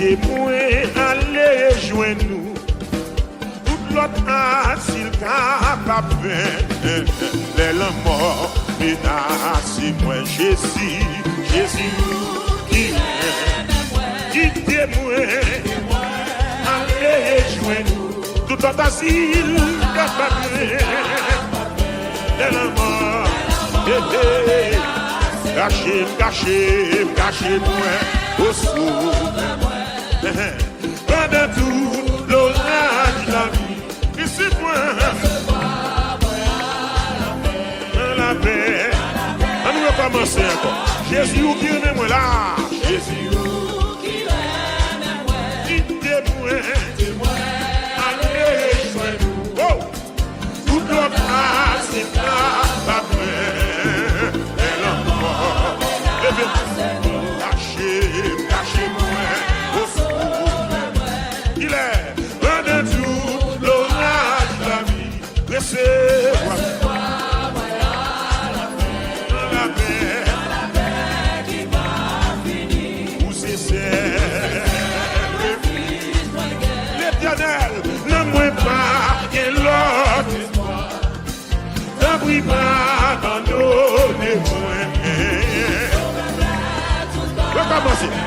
Laissez-moi aller joindre nous. Toute l'autre asile capable les morts menacez-moi Jésus, Jésus qui quittez-moi, allez joindre nous. Tout l'autre asile capable les morts. Cachez-moi au sauve-moi. Pendant tout l'orage de la vie, ici moi, la paix. On va commencer encore. Jésus qui aime moi là. Jésus qui aime moi. Quittez-moi. Allez joindre nous. Oh, tout l'autre c'est pas vrai. Cachez-moi au secours. Il est loin de tout l'orage de la vie. Laissez-moi la paix qui va finir. Où c'est l'Éternel, ne moi pas et l'autre. Ne prie pas, abandonnez-moi.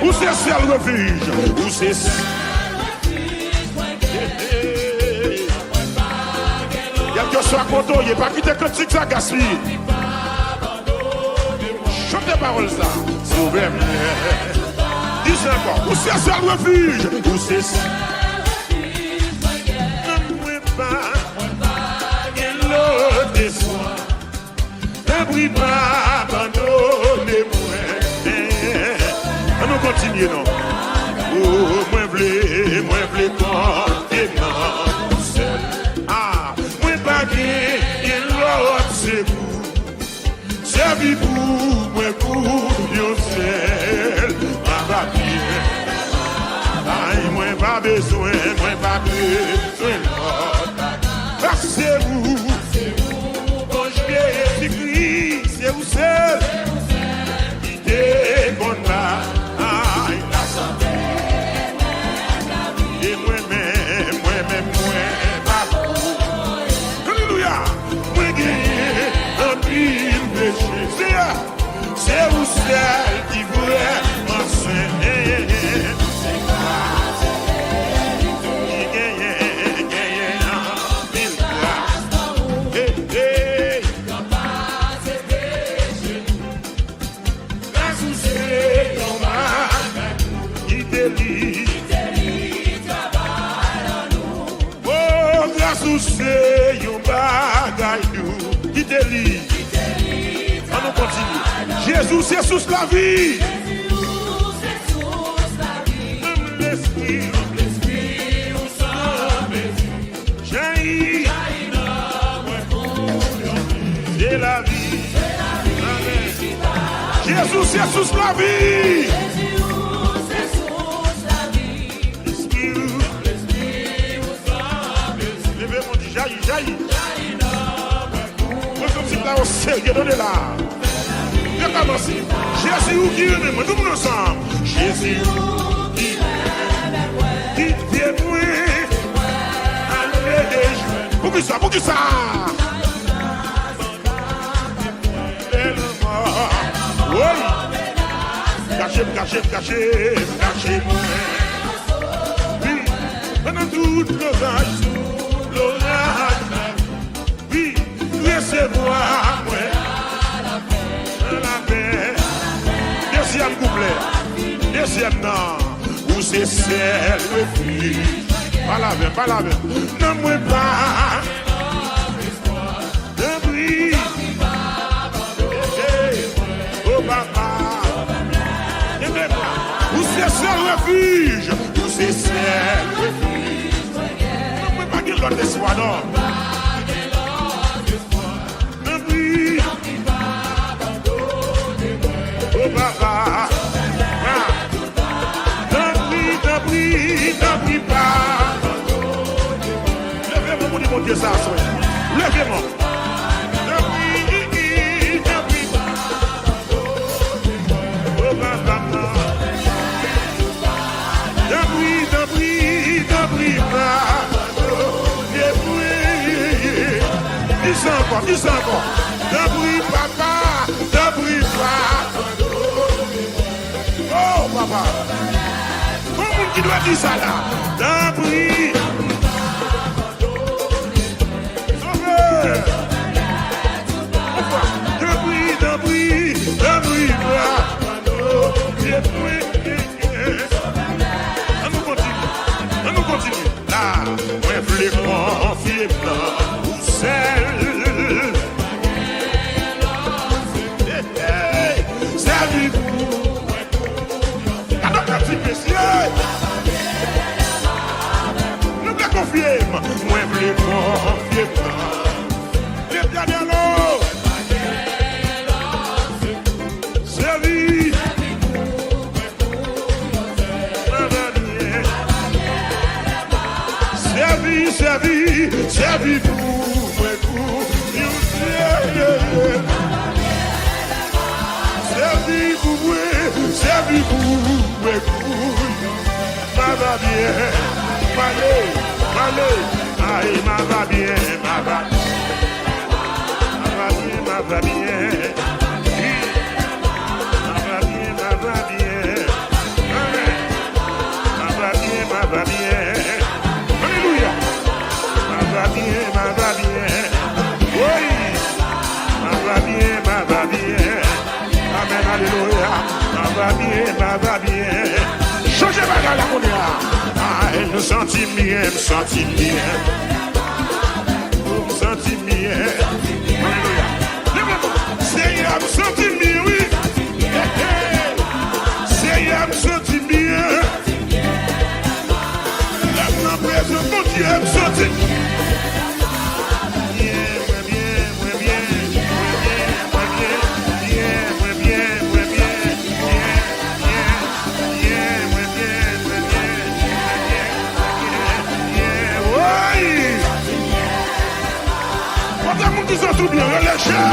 Où c'est ciel refuge? Où c'est ciel refuge? Il y a que soit content, il n'y a pas quitté cantique ça gaspille. Chantez parole ça. Sauvez-moi. Dis encore. Où c'est ciel refuge? Où c'est ciel refuge? Ne pas et l'autre déçoit. Ne prie pas, abandonnez-moi. On continue non. Oh, moi v'lais compter non seul. Ah, moi pas gagner l'autre c'est vous. Servi pour moi pour yo seul. Pas bien. Aïe, moi pas besoin l'autre. C'est vous. Quand je viens écrit, c'est vous seul. Idée qu'on a. C'est vous seul qui voulait m'enseigner. Qui gagne en mille glaces. Grâce au Seigneur, qui délie, travaille en nous. Oh, grâce au Seigneur, qui délie. On continue. Jésus, c'est sous la vie. Même l'esprit, où sommes jaillit. C'est la vie. Jésus, c'est sous la vie. L'esprit, où sommes levez-moi, jaillit. Moi, comme si là, au sérieux, donnez-la. Jésus qui aime moi, nous nous ensemble. Jésus qui aime moi, quittez-moi, allez joindre. Pour qui ça? Oui. Cachez-moi. Oui, pendant toute l'orage. Oui, laissez-moi, moi. Deuxième couplet, deuxième non, où c'est ciel refuge. Pas la même. Ne moi pas. Ne brille. Oh papa. Ne moi pas. Où c'est ciel refuge. Où c'est ciel refuge. Ne moi pas qu'il l'autre soit non. Ne brille. Oh papa. N'oublie pas. Levez-moi pour dire mon Dieu ça. Levez-moi. N'oublie pas. Oh papa. qui doit dire ça là? D'un prix. Sauveur. D'un prix. On nous continue. Là, moi, je les confier ou celle. Servez-vous. Alors, quand tu messieurs, nous les confier. Moi, je les confier. Les derniers lots. Servi. Servez-vous, servez-vous, ma va bien, aïe, ma va bien, ma va bien, ma va bien, alléluia, ma va bien, oui, ma va bien, amen, alléluia, ma va bien, changez ma la monnaie, ah, me sentis bien, alléluia, Seigneur, me sentis bien, oui, Seigneur, me sentis bien, la présence de mon Dieu, me sentis ils sont tout bien relâchés.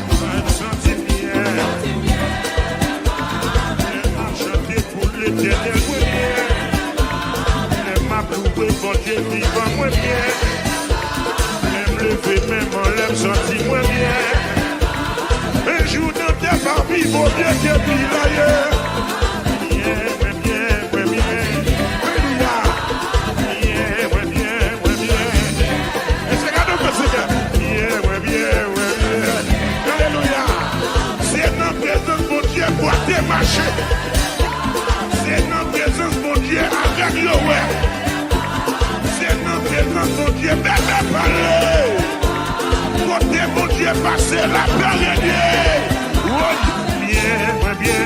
Je me sentis bien. Chanter pour l'éternel, moi bien. Elle m'a prouvé mon Dieu vivant, moi bien. Elle me lever, même en l'air, senti moi bien. Un jour dans tes parmi, mon Dieu, qui est pile ailleurs. C'est notre présence, mon Dieu, avec le ouais. C'est notre présence, mon Dieu, bébé parler. Côté, mon Dieu, passer la période. Oui, bien. Oui, bien.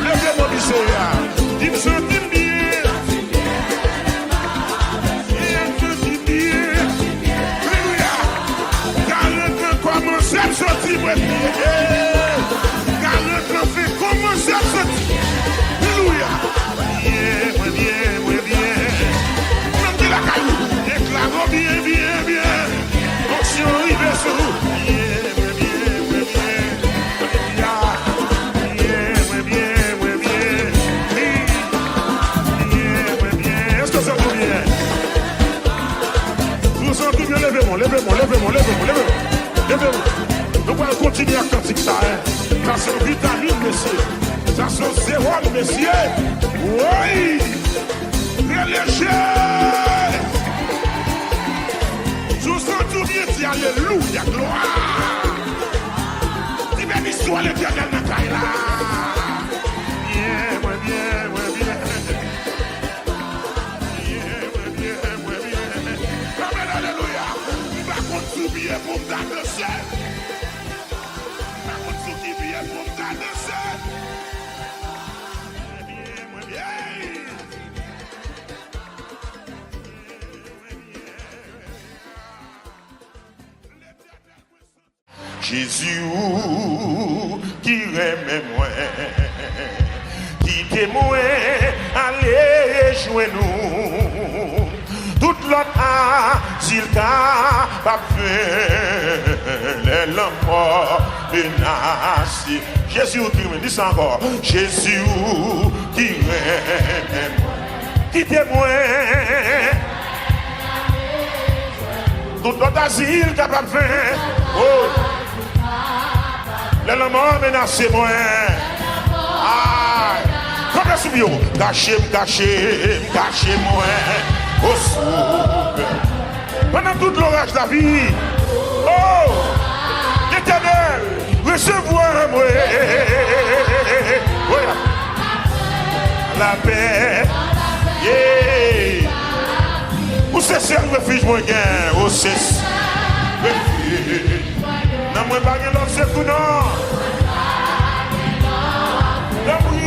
Levez-moi, Bisséa. Il me sentit bien. Sorti, moi bien. Car le temps fait commencer à sortir. Alléluia. Bien. Même de la caillou. Déclarons bien. Onction arrive sur vous. Bien. Est-ce que ça va bien? Vous sentez bien? Levez-moi. Nous allons continuer à cantiquer ça. Ça c'est vitamine, messieurs. Ça c'est sérum, messieurs. Oui. Léger. Tout ça tout bien dit alléluia, gloire. Tu bien l'histoire l'éternel n'a pas là. Bien. Amen, alléluia. Il va continuer pour me danser. Jésus qui aime moi, qui témoin, allez jouer nous. Toute l'autre s'il n'a pas fait les lampes menacées. Jésus qui me dit ça encore. Jésus qui aime moi, qui témoin. Tout l'autre asile capable de faire. Oh. Les hommes menacent moi. Aïe. Comment est-ce que cachez-moi au soupe. Pendant tout l'orage de la vie. Oh, l'Éternel, recevoir-moi. Voilà. La paix. Yeah. Où c'est ce refuge, moi, gain? Où c'est ce refuge? Non, moi, pas l'autre, c'est tout, non. L'abri.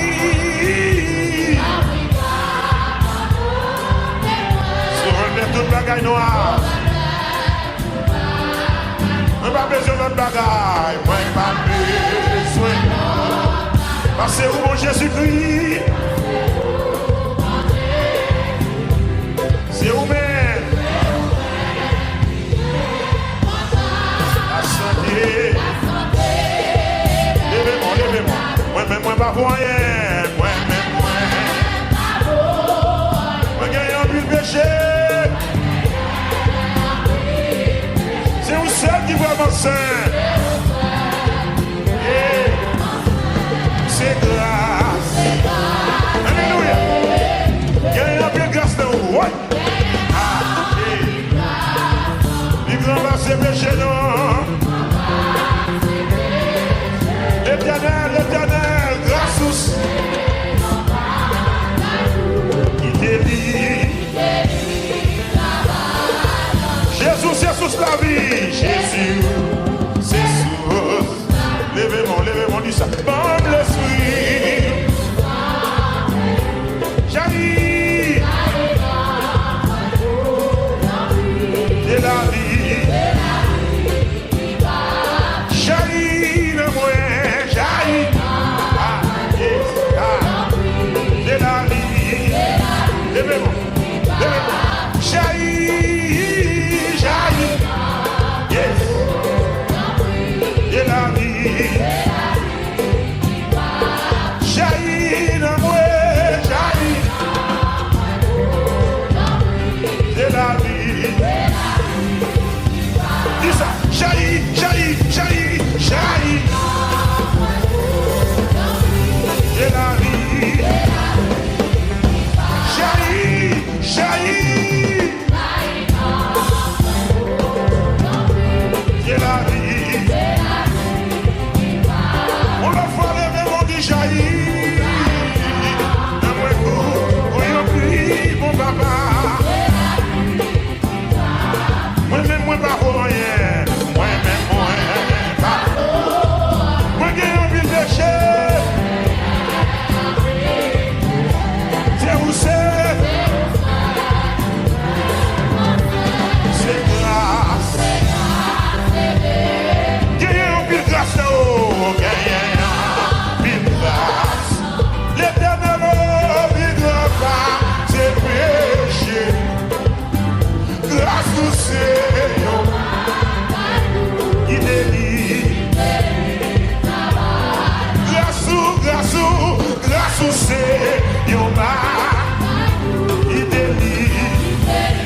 Sur toute bagaille noire. Moi, pas besoin d'autre bagaille. Moi, pas besoin. Parce que où mon Jésus-Christ. C'est où-même. La santé. Levez-moi. Moi, pas pour rien. Moi. Moi, gagne un but de péché. C'est vous seul qui voit mon sein. C'est grâce. Alléluia. Gagne un peu de grâce dans vous. Ouais. Il va se pécher, non. L'éternel, grâce qui délie. Jésus, c'est sous la vie. Jésus, c'est sous. Levez-moi, dis ça. Bon l'esprit. Jaillit. De la vie. Jaillit le moi. Jaillit. De la vie. Levez-moi. Jaillit. Yes. De la vie. Jaillit le moi. Jaillit. De la vie. Dis ça. Jaillit. De la vie. Jaillit. De la vie. On l'a fait, on dit jaillit. Oui, mon papa. Moi, pas pour rien. Moi, pas. Moi, j'ai envie de pécher. C'est où c'est grâce. J'ai envie de grâce là-haut. J'ai envie de grâce. L'éternel, envie de grâce. C'est péché. Grâce au Seigneur, il délie. Grâce au Seigneur, il délie.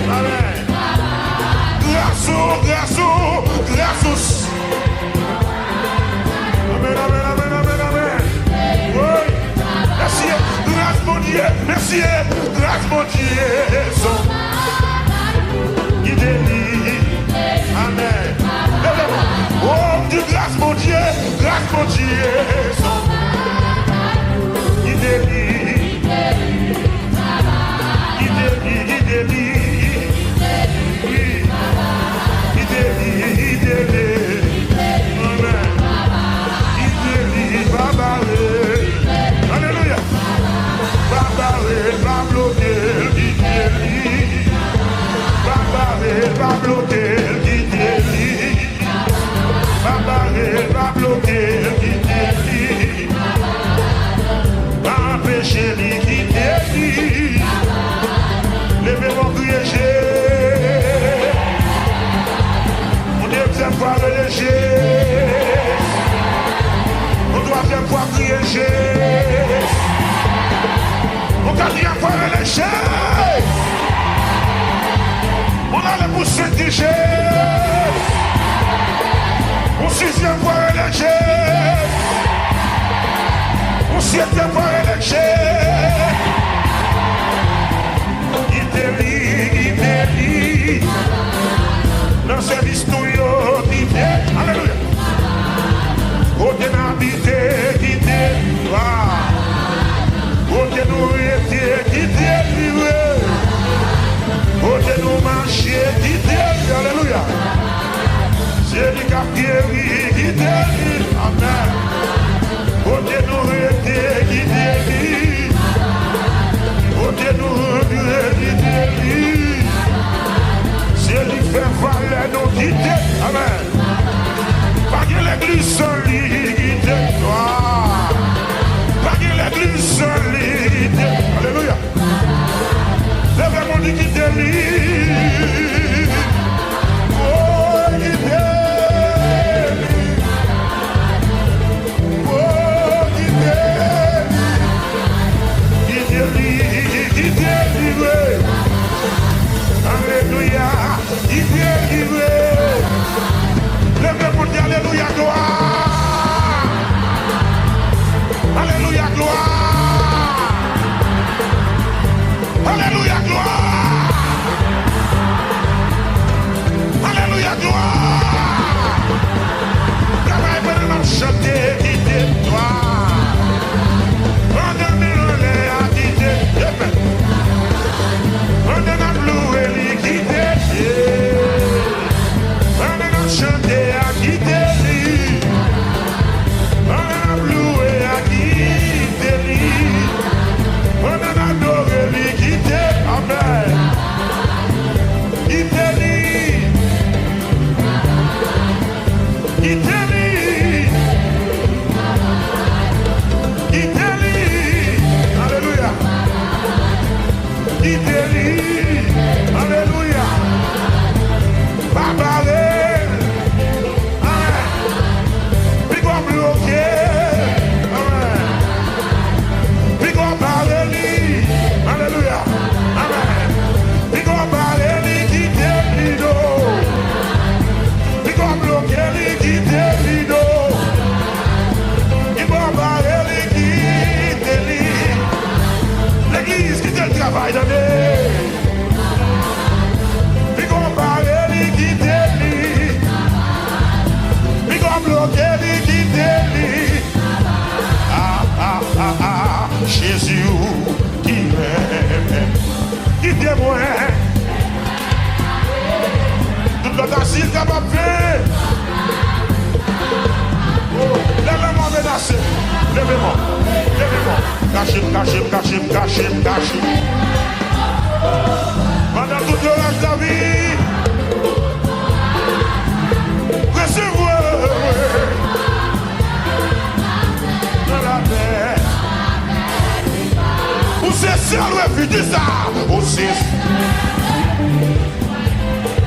Amen. Grâce au Amen. Oui. Merci. Grâce mon Dieu. Merci. Grâce mon Dieu. Il délie. Amen. Oh, Dieu, grâce mon Dieu. Il délie. Oui. Il délie. Amen. Il délie. Alléluia. Va bloquer. Il délie. Va bloquer, qui délie. Va bloquer, qui délie. Va empêcher, qui délie. Levez-moi, crier, on deuxième fois relâcher. On troisième fois crier, on quatrième fois relâcher. On a le pouce indigé. Au sixième fois relâché. C'était pour élection. Il dans le service tout alléluia. Côté n'habité, guidé, côté nous étions guidé, côté nous marchions guidé, alléluia. C'est lui qui a guéri, guidé, amen. Côté nous étions guidé, côté nous guidé, c'est lui qui fait valer nos guidés, amen. Pas que l'église solide, pas que l'église solide, alléluia. Lève mon dit qui délire, oh, qui délire, oh, qui délire, alléluia, qui délire. Lève pour dire alléluia, gloire. Alléluia, gloire. Alléluia, gloire. Alléluia, gloire. Travaille pour nous chanter, guider toi. On donne les à guider. On donne louer les guider. Chanter à quitter lui, on a loué à quitter lui, on a adoré lui quitter, amen. Quitter lui, quitter lui, quitter lui, alléluia. Quitter lui, alléluia. Papa. L'église qui te le travail d'année. Puis qu'on parle, lui qui délie. Puis qu'on bloque, lui qui délie. Ah, ah, ah, ah, Jésus qui m'aime. Qui témoigne. Toute notre assise capable de faire. Lève-moi menacé. Lève-moi. Lève-moi. Cachez. Pendant toute l'orage de la vie, recevez dans la paix. Où c'est ça le refus, dis ça. Où c'est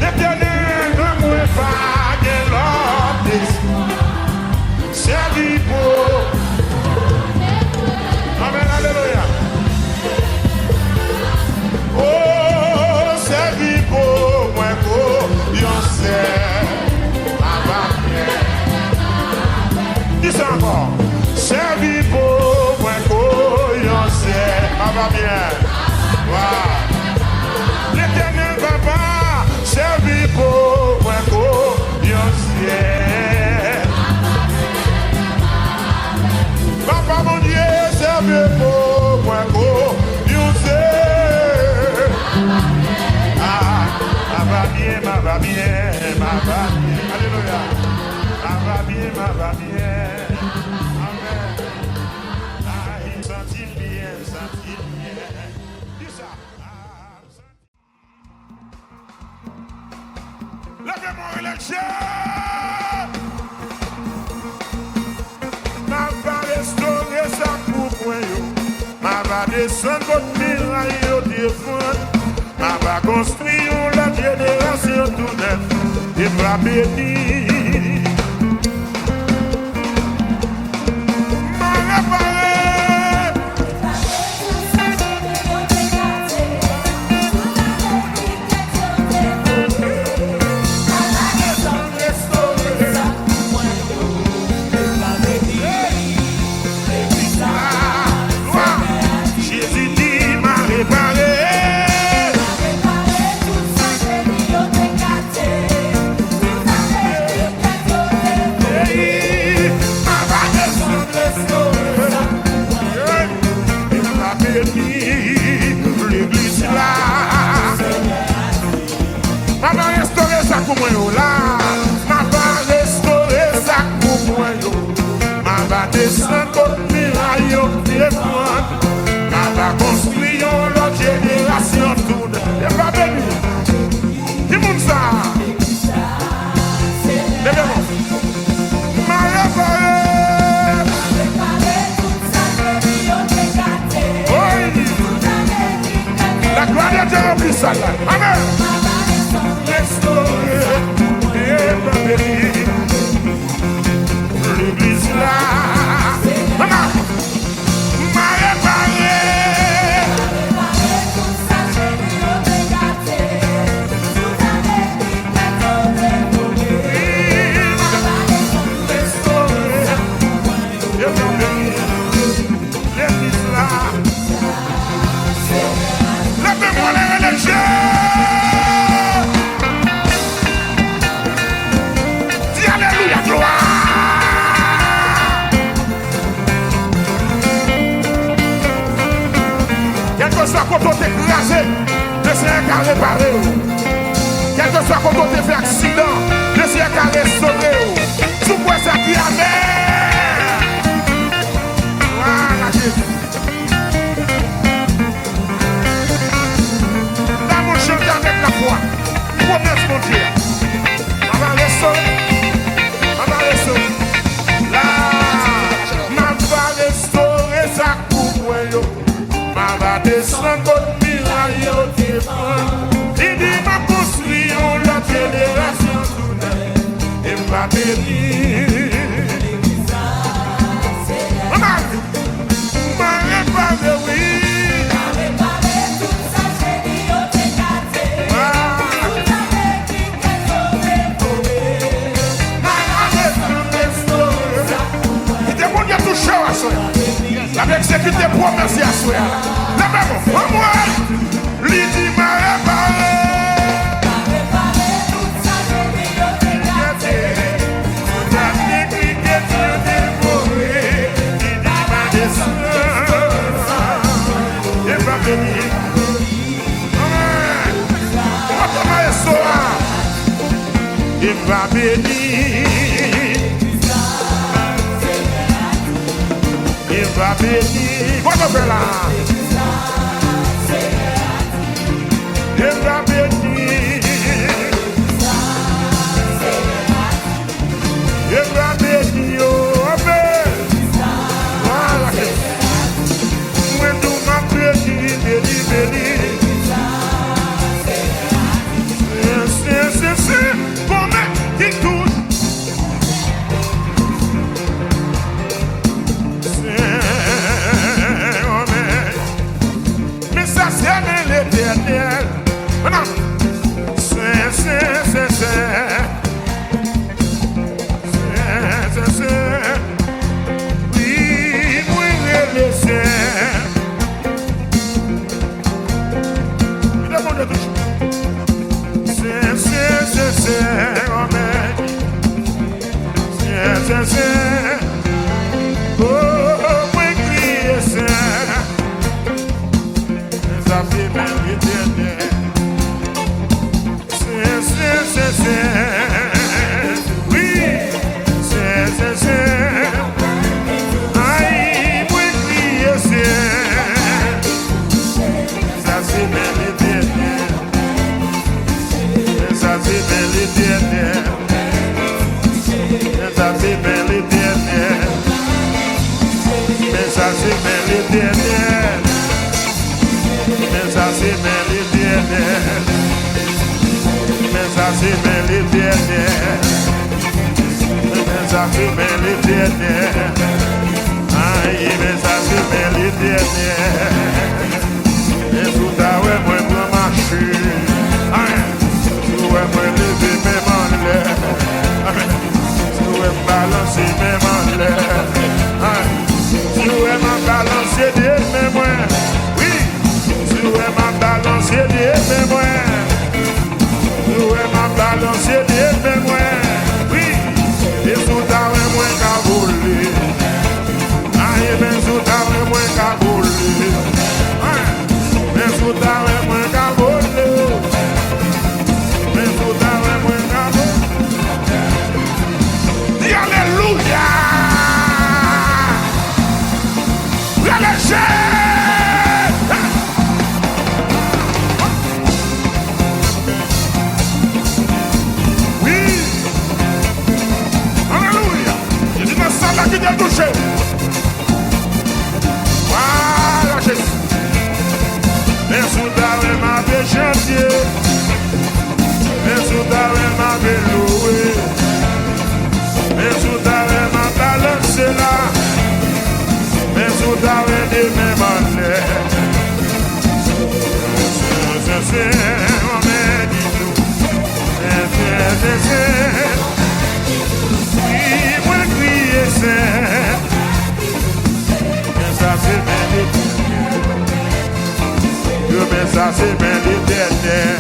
l'éternel ne mouille pas de l'homme. C'est du beau. Amen, alléluia. Oh, c'est vivo, moi, yon sait, dis ça encore. C'est vivo, moi, yon sait, va bien. L'éternel papa, c'est vivo, moi, yon sait. Papa, mon Dieu, c'est vivo, moi, yon sait. Va bien, alléluia. Va bien, amen. Sentir bien. Dis ça. Lève-moi élection. Ma va restaurer ça pour moi. Ma va descendre votre miraille au défunt. Ma va construire la génération tout neuf. Il va bénir. Ma réparer. Restaurer ça. va restaurer ça pour moi là. Ma va restaurer ça pour moi yo. Ma va descendre contre miraille yo pied point. Ma va construire l'autre génération toute. Et va venir. Qui monte ça? Levez-moi. Ma réparé. La gloire de Dieu remplit ça là. Amen. Restaurer et bénir l'église là. Maman, m'a réparé. Soit quand on t'écrasé, le Seigneur a réparé. Quel que soit quand on t'a fait accident, le Seigneur a restauré. Tout quoi ça qui a mer. Voilà Jésus. Là mon chante avec la foi. Promesse mon Dieu. On va restaurer. On va restaurer. Là, on va restaurer ça pour moi. Ma va descendre contre miraille au téléphone. Il dit ma construire la génération toute. Et ma bénir. Ma réparé, oui. Ma réparé toute sa génie au téléphone. Tout avec qui qu'elle aurait volé. Ma restauré. Il te montre qu'il y a tout chaud à soi. Avec ce qui te promet à soi. La même, moi, l'idée m'a réparé. M'a réparé toute sa génie au téléphone. Tout avec qui qu'elle aurait volé. L'idée m'a descendu. Et va venir. Amen. Comment est-ce ça? Il va venir. Il va venir. Voilà là. Il va venir. Il va venir. Voilà. Moi tout m'a béni, béni, béni. C'est pour moi qui touche. C'est l'éternel. Non. Oui, oui, le Seigneur. Il demande de toucher. C'est. Amen. C'est. Oh, oui, crier, c'est. Ça fait même l'éternel. C'est. Oui, c'est. Aïe, moi crier, c'est. Ça c'est même l'éternel. Ça c'est même l'éternel. Ça c'est même l'éternel. Mais ça c'est même l'éternel. Mais ça c'est même l'éternel. Mais ça c'est même l'éternel. Mais ça c'est même l'éternel. Aïe, mais ça c'est même l'éternel. Et tout à ouais, moi pour marcher. Aïe, tout ouais, moi lever mes mains en l'air. Aïe, tout ouais, balancer mes mains en l'air. Aïe, tout ouais, m'a balancer des mes mains. Tu es ma balance des mémoires. Tu es ma balance des mémoires. Oui, et sous ta moins qu'à voler. Aïe, mais sous ta moins qu'à voler. Mais sous ta moins qu'à voler. Mais m'a loué. Mais sous ta m'a balancé là. Mais sous ta de mes malais. C'est moi crier c'est. Mais ça c'est bien mais ça c'est bien l'éternel.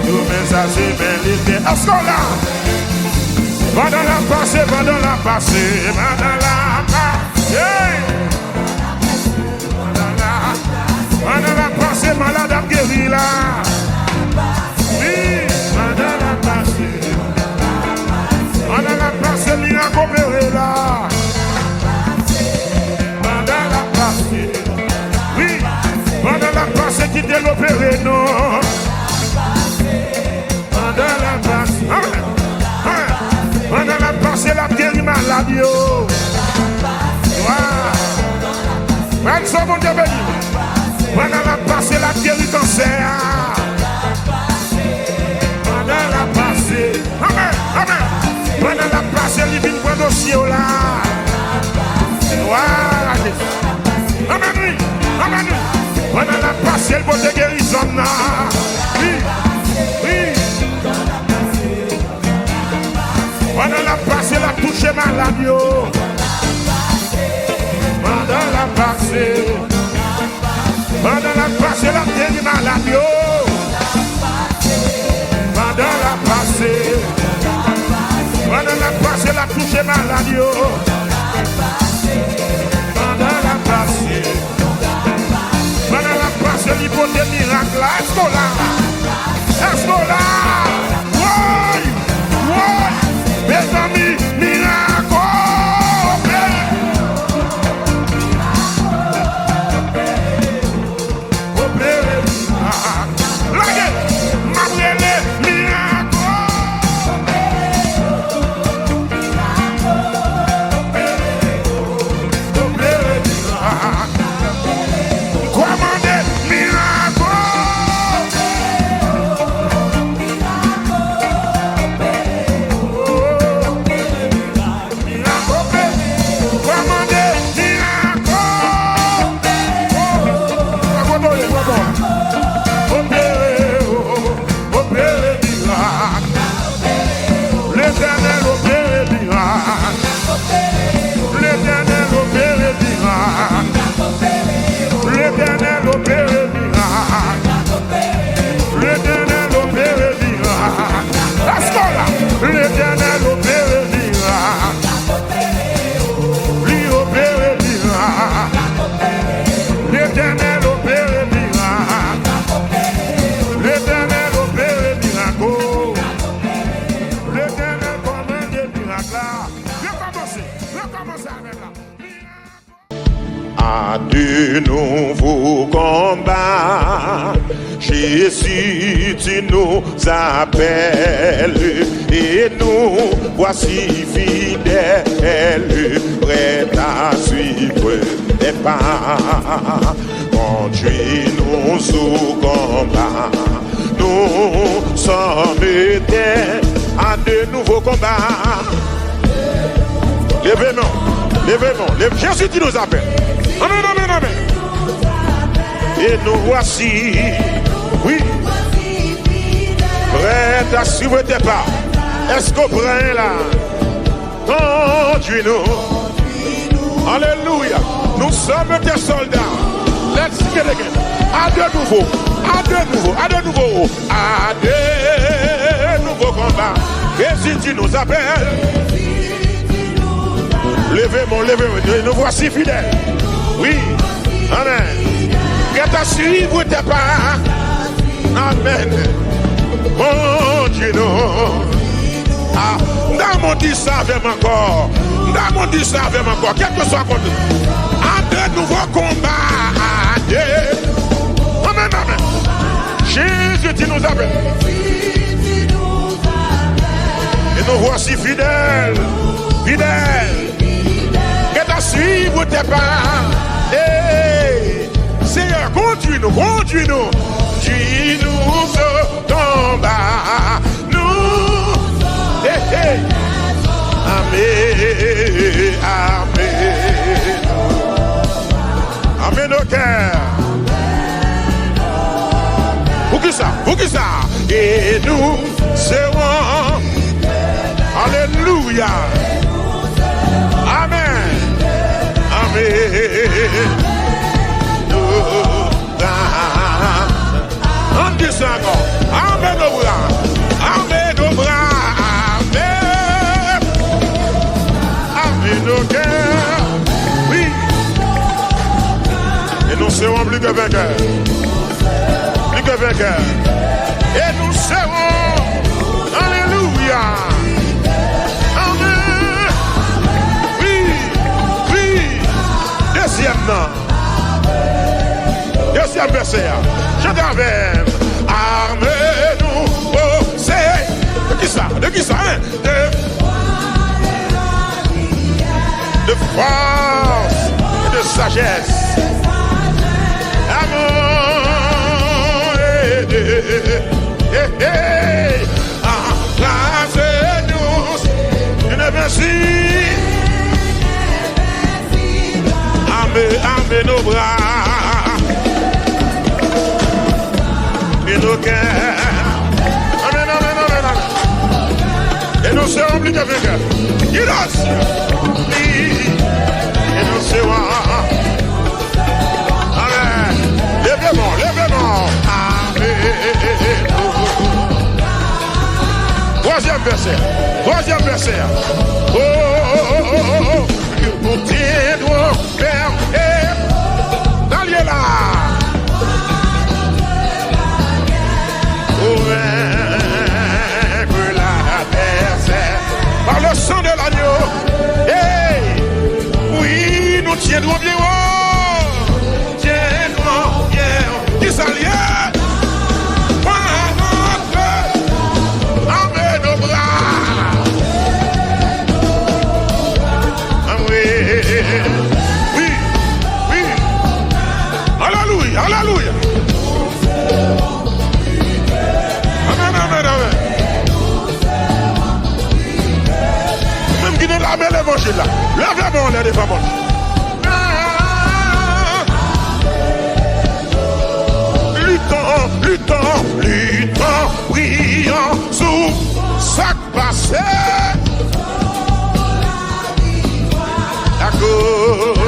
Mais ça c'est bien l'éternel. Est-ce qu'on l'a? Pendant la passée, pendant la passée, pendant la passée. Pendant la passée, malade a guéri là. Oui, pendant la passée. Pendant la passée, il a coopéré là. Pendant la passée. Oui, pendant la passée, qui t'a opéré non. Pendant la passée. Pendant la passée, la guéri malade yo. Même ça, mon Dieu béni. Pendant la passée, la guéri cancer. Pendant la passée. Amen, amen. Pendant la passée, il vient prendre dossier là. Voilà. Amen, oui. Amen, oui. Pendant la passée, le bon de guérison là. Oui, oui. Pendant la passée, la touche malade yo. Pendant la passée. Pendant la passée, la guéri malade yo. Pendant la passée. Pendant la passée, la touche malade yo. Pendant la passée. Pendant la passée, l'hypothèse miracle là. Est-ce qu'on l'a? Est-ce qu'on l'a? Oui! Oui! Mes amis, miracle! À de nouveaux combats, Jésus, tu nous appelles et nous voici fidèles, prêts à suivre tes pas. Conduis-nous au combat, nous sommes prêts à de nouveaux combats. Levez-nous, levez-nous, Jésus, tu nous appelles. Amen, amen, amen. Et nous voici, oui, prêts à suivre tes pas. Est-ce qu'on prend là? Conduis-nous. Alléluia. Nous sommes tes soldats. Let's sing it again. À de nouveau, à de nouveau, à de nouveau, à de nouveaux combats. Jésus, tu nous appelles. Levez-moi, levez-moi. Nous voici fidèles. Oui, amen. Qu'est-ce à suivre tes pas? Amen. Mon Dieu, non. Ah, dans mon Dieu, ça avec encore. Dans mon Dieu, ça avec encore. Quel que soit contre nous. À de nouveaux combats. Amen, amen. Jésus, tu nous appelles. Et nous voici fidèles. Fidèles. Qu'est-ce à suivre tes pas? Hey, Seigneur, conduis-nous, conduis-nous, conduis-nous au combat. cœurs. Pour qui ça? Pour qui ça? Et nous serons. Alléluia. Amen. Amen. On dit ça encore. Amen au bras. Amen au bras. Amen. Amen au cœur. Oui. Et nous serons plus que vainqueurs. Plus que vainqueurs. Et nous serons. Alléluia. Amen. Oui. Oui. Deuxième nom. Deuxième verset. Je t'avais. Armez-nous. Oh, c'est. De qui ça? De qui ça? Hein? De force et de sagesse. Amour et de. Embrassez-nous. Une merci. Armez nos bras. Et nos cœurs. Amen, amen, amen, amen. Et nous serons plus que vainqueurs. Et nous serons. Amen. Lèvez-moi, lèvez-moi. Amen. Troisième verset. Troisième verset. Oh, oh, oh, oh, oh. Nous tiendrons ferme et dans lieu là. Pour vaincre l'adversaire par le sang de l'agneau. Hey, oui, nous tiendrons bien haut. Tiendrons bien haut. Qui s'allie? Par notre armée nos bras. Ah oui, oui, oui. Alléluia, alléluia. Amen, amen, amen. Même qui ne l'a pas l'évangile là. Lèvez-moi, lèvez-moi. Luttons, luttons, luttons, prions sous sac passé. La couronne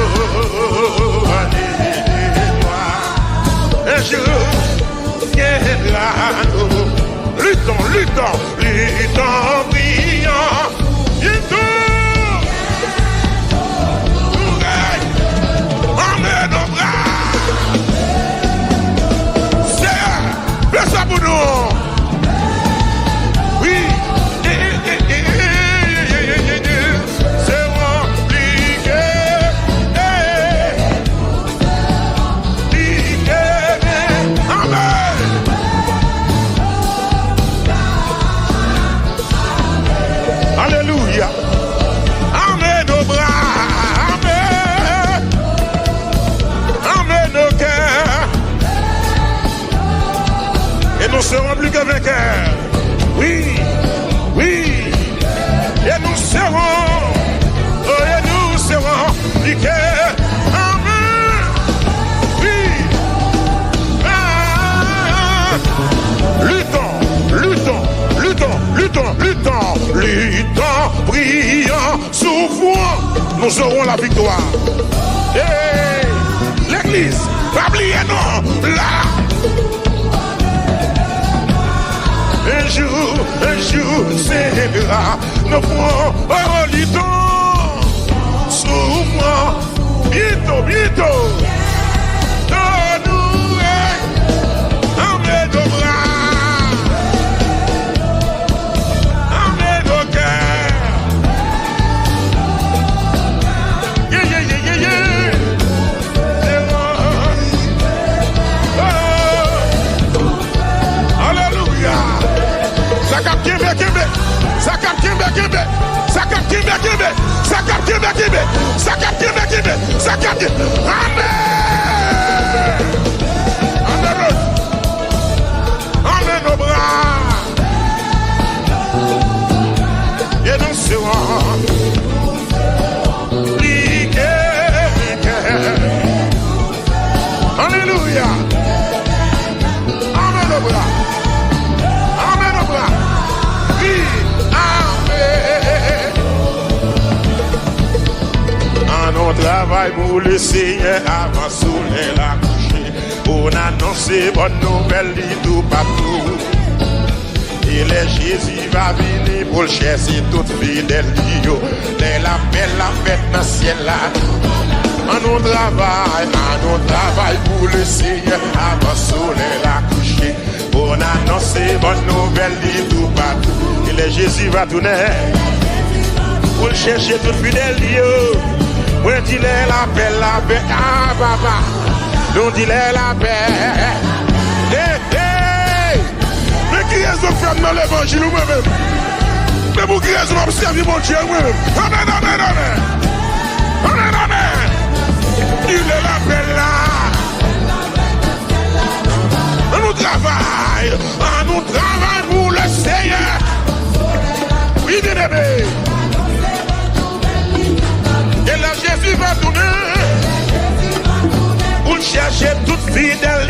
un jour viendra nous. Luttons, luttons, luttons, prions. Bientôt, nous règne, emmenez nos bras. C'est, fais ça pour nous. Oui, c'est compliqué. Amen. Alléluia. Amen nos bras. Amen. Amen nos cœurs. Et nous serons plus que vainqueurs. Oui. Oui. Et nous serons. Oh, et nous serons plus que. Amen. Oui. Luttons, luttons, luttons, luttons, luttons, luttons, prions, souffrons, nous aurons la victoire. Hey, l'église, pas oublier non, là. Un jour, c'est là, nous ferons, oh, luttons, souffrons, bientôt, bientôt. Amen. Amen nos bras. Et nous serons travaille pour le Seigneur avant soleil la coucher. On annonce bonne nouvelle tout partout. Et les Jésus va venir pour chercher toute fidèle. Les la fête dans le ciel là. On nous travaille pour le Seigneur avant soleil la coucher. On annonce bonne nouvelle tout partout. Et les Jésus va tourner pour chercher toute fidèle. Où est-il la paix, ah papa, nous dit la paix. Mais qui est-ce que fait dans l'évangile ou moi-même? Mais pour qui est-ce que m'observe mon Dieu moi-même? Amen, amen, amen. Amen, amen. Il est la paix là. On nous travaille pour le Seigneur. Oui, bien aimé. Et là Jésus va tourner pour chercher toute fidèle.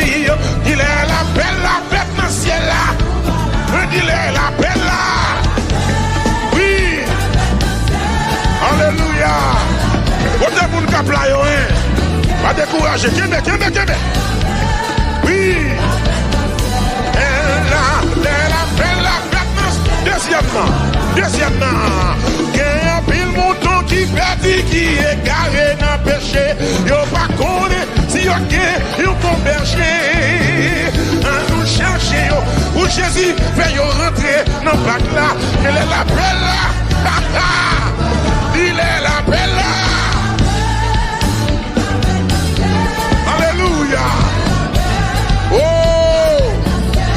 Il est la paix dans le ciel là. Il est la paix là. Oui. Alléluia. Vous êtes pour le cap là, pas décourager. Oui. Et là, la paix là. Deuxièmement, il y a un pile mouton qui perdit, qui est garé dans le péché. Il n'y a pas connu si il y a un berger. Nous cherchons où Jésus fait rentrer dans le bac là. Il est la paix là. Il est la paix là. Alléluia. Oh,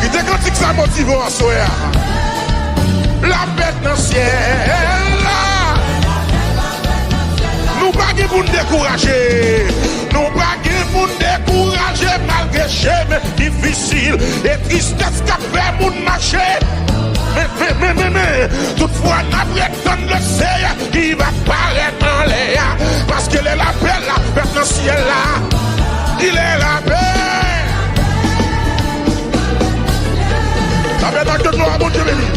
il était quand il ça motive en soi. La bête dans le ciel là. Nous pas pour nous décourager. Nous pas pour nous décourager malgré chemin difficile et tristesse qui fait mon marcher. Mais toutefois nous attendons le Seigneur qui va paraître dans l'air. Parce qu'il est la paix, la bête dans le ciel là. Il est la paix. La paix dans le gloire, mon Dieu béni.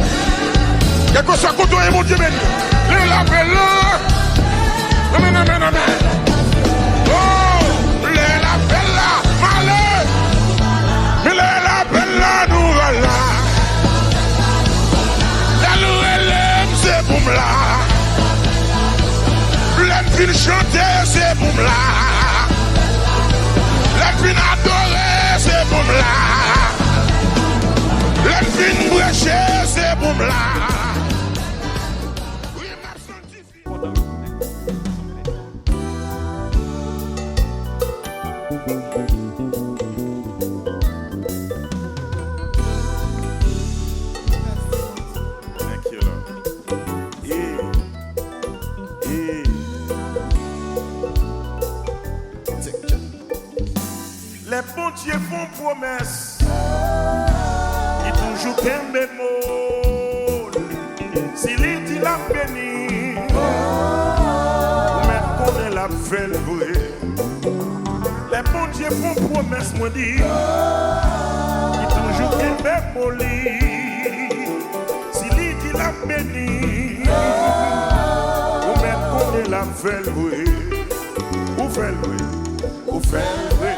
Quel que soit côté, mon Dieu béni. Il est la paix là. Amen, amen, amen. Oh, il est la paix là. Malheur. Il est la paix là, nous voilà. La nous c'est boum là. L'aime fin chanter, c'est boum là. L'aime fin adorer, c'est boum là. L'aime fin brécher, c'est boum là. Les bons dieux font promesse. Ils toujours qu'un bémol. S'il dit la béni, mais qu'on est la fait le vrai. Les bons dieux font promesse, moi dit. Ils toujours qu'un bémol. S'il dit la béni, mais qu'on est la fait le vrai. Où fait le vrai? Où fait le vrai?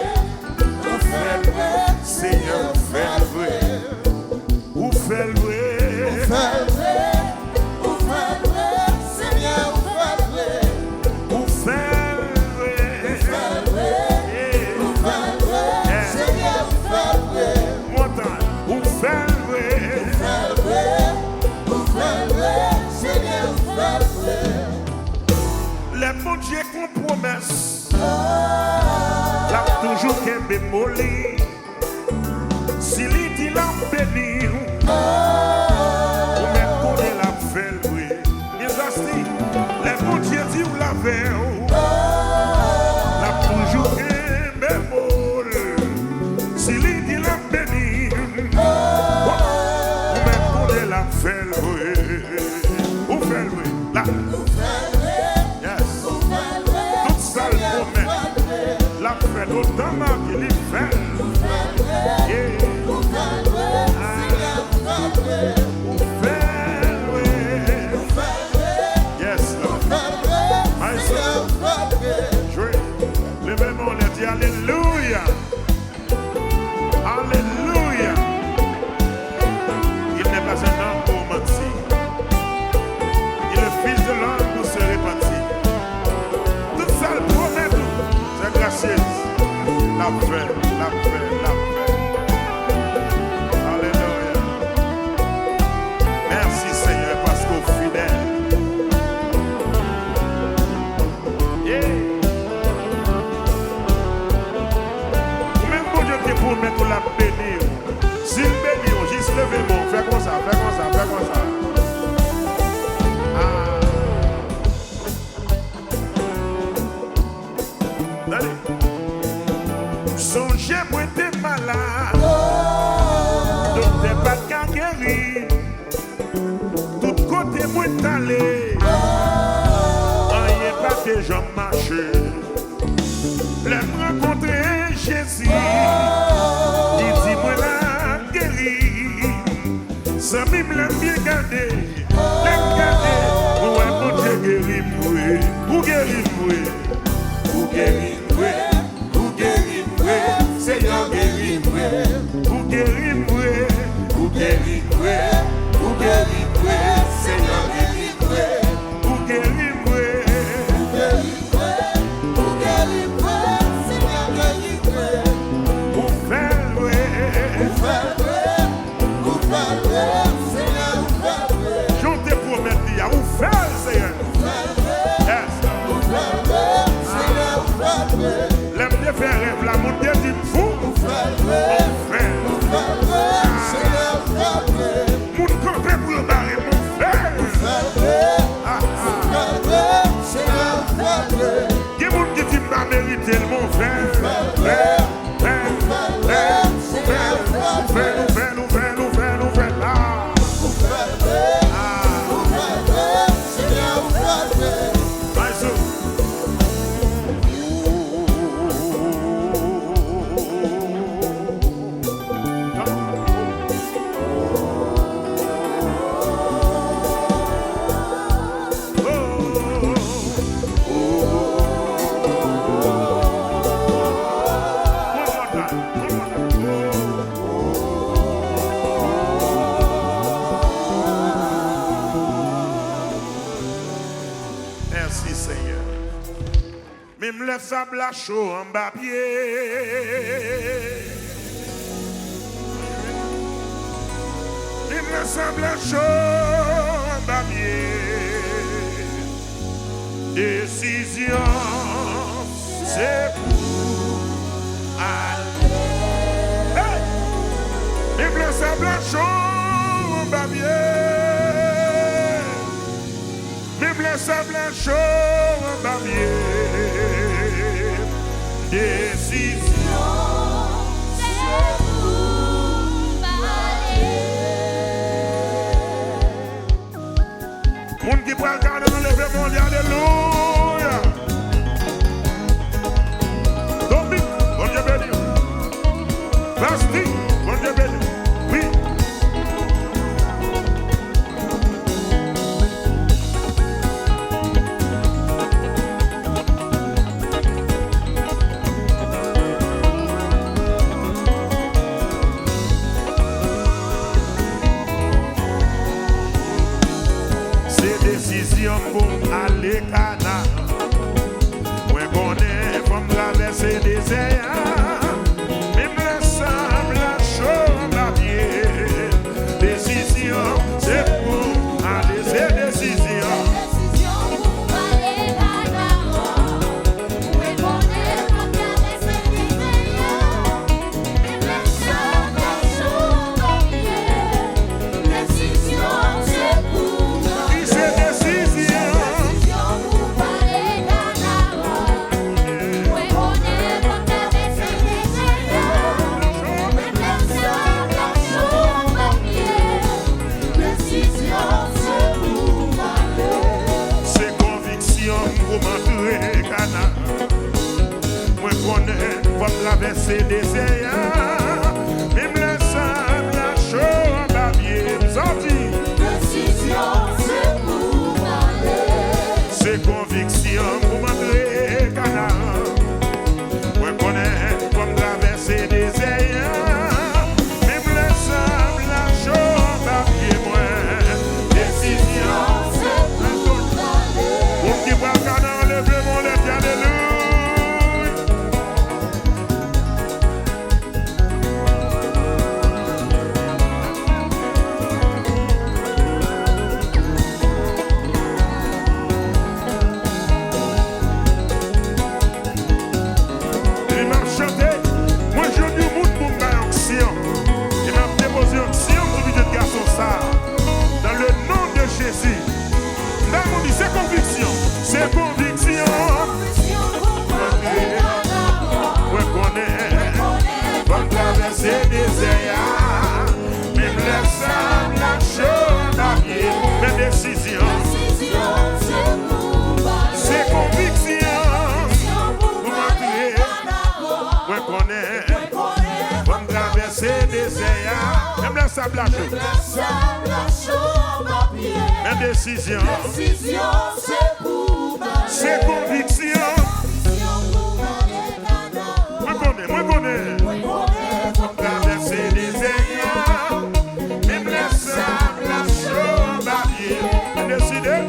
Seigneur, fais le vrai. Où fait le vrai? Où fait le vrai? Seigneur, fais le vrai. Où fait le vrai? Où fait le vrai? Seigneur, fais le vrai. Montagne, où fait le vrai? Où fait le vrai? Seigneur, fais le vrai. Les bons dieux qu'on promesse. Là toujours qu'un bémoli. S'il dit la béni, ou même qu'on est la fait oui. Mes amis, les bons dieux disent ou la veille, là toujours qu'un bémoli. S'il dit la béni, ou même qu'on est la fait oui. Ou fait oui, là. Yes. Toute seule promesse. La fait autant qu'il y fait. paix, la paix, la paix. Alléluia. Merci Seigneur parce qu'au fidèle. Yeah. Même bon Dieu qui pour mettre la bénir. S'il bénit, juste levez-moi. Fais comme ça, fais comme ça, fais comme ça. Allez. Songez, moi t'es malade. Docteur pas qu'à guérir. Tout côté, moi t'es allé. Rien pas que j'en marche. L'aime rencontrer Jésus. Il dit, moi la guérir. Sans même l'aime bien garder. L'aime garder. Ouais, mon Dieu guérit, moi. Ou guérit, moi. Ou guérit, moi. Seigneur guéris-moi, ou guéris-moi, ou guéris-moi, ou guéris-moi, Seigneur guéris-moi, ou guéris-moi, ou guéris-moi, Seigneur guéris-moi, ou fais-le, Seigneur, ou fais-le. Je te promets, ou fais-le, Seigneur. L'aime de faire rêve, la montée du fou. Mon campé pour le barrer, mon frère. Il y a mon qui dit m'a mérité, mon frère. Merci Seigneur. Même le sable à chaud en bas pied. Même le sable à chaud en bas pied. Décision, c'est pour aller. Hey! Même le sable à chaud en bas pied. Même le sable chaud en babier. Décision, c'est pour aller. Moun qui peut regarder dans le mon Dieu, alléluia. Dominique, bon Dieu béni. Basti, bon Dieu béni. Oui. Décision pour aller Cana. Moi connais comme traverser des airs. Même le sable chaud la pied. Décision, c'est pour aller, c'est décision. Décision pour aller Cana. Moi connais comme traverser des airs. Même le sable chaud la pied. Décision, c'est pour traverser des airs, même le sable chaud en babier, sorti. Décision, c'est pour aller. C'est conviction pour m'entrer canard. Moi connais comme traverser des airs, même le sable chaud en babier, moi. Décision, c'est pour aller. Pour qui voit le canard, levez mon lèvre, alléluia. simple à chaud. Même décision. C'est pour ma C'est conviction. Moi connais. Traverser les airs. Même les sables à chaud papier. Décider.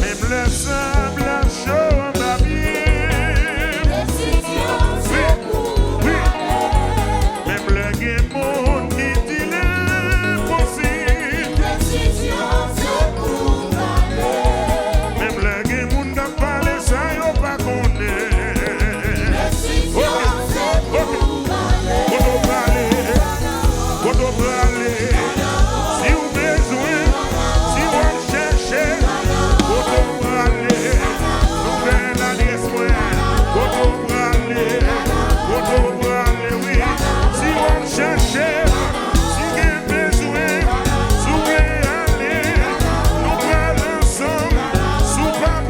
Même les sables à chaud papier. Même le monde qui dit l'impossible. Même le monde qui parle ça, yo pas connaît. Faut parler. Si vous besoin, si vous cherchez, faut parler. Nous faisons l'adresse faut parler. Oui. Si vous cherchez, si vous avez besoin, si vous voulez aller, nous parlons ensemble. Si vous ne pouvez pas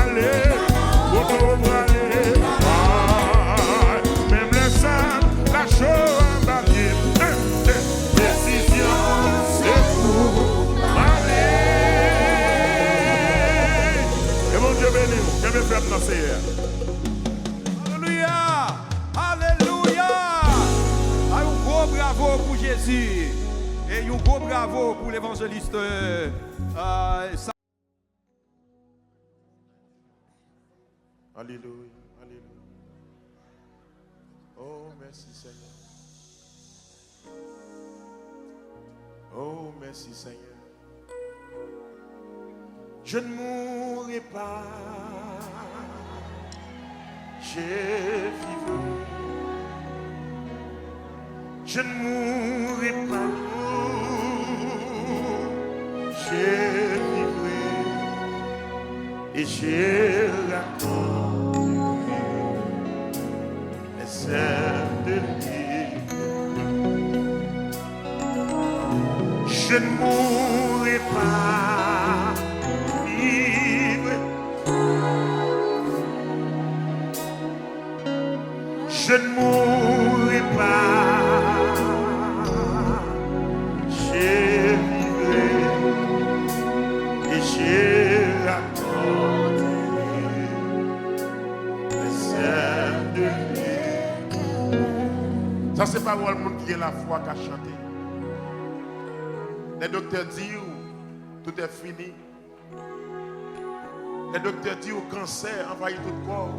aller, même le sang, la chose embarquée. Décision, c'est pour aller. Et mon Dieu béni, je vais faire danser. Alléluia! Alléluia! Un gros bravo pour Jésus. Et un gros bravo pour l'évangéliste. Alléluia, alléluia. Oh, merci Seigneur. Oh, merci Seigneur. Je ne mourrai pas. Je vivrai. Je ne mourrai pas. Je vivrai. Et je raconterai les ailes de vie. Je ne mourrai pas, vivre. Je ne mourrai pas, je vivrai et je raconterai les ailes de vie. Ça, c'est pas le monde qui a la foi qui a chanté. Les docteurs disent tout est fini. Les docteurs disent au cancer envahit tout le corps.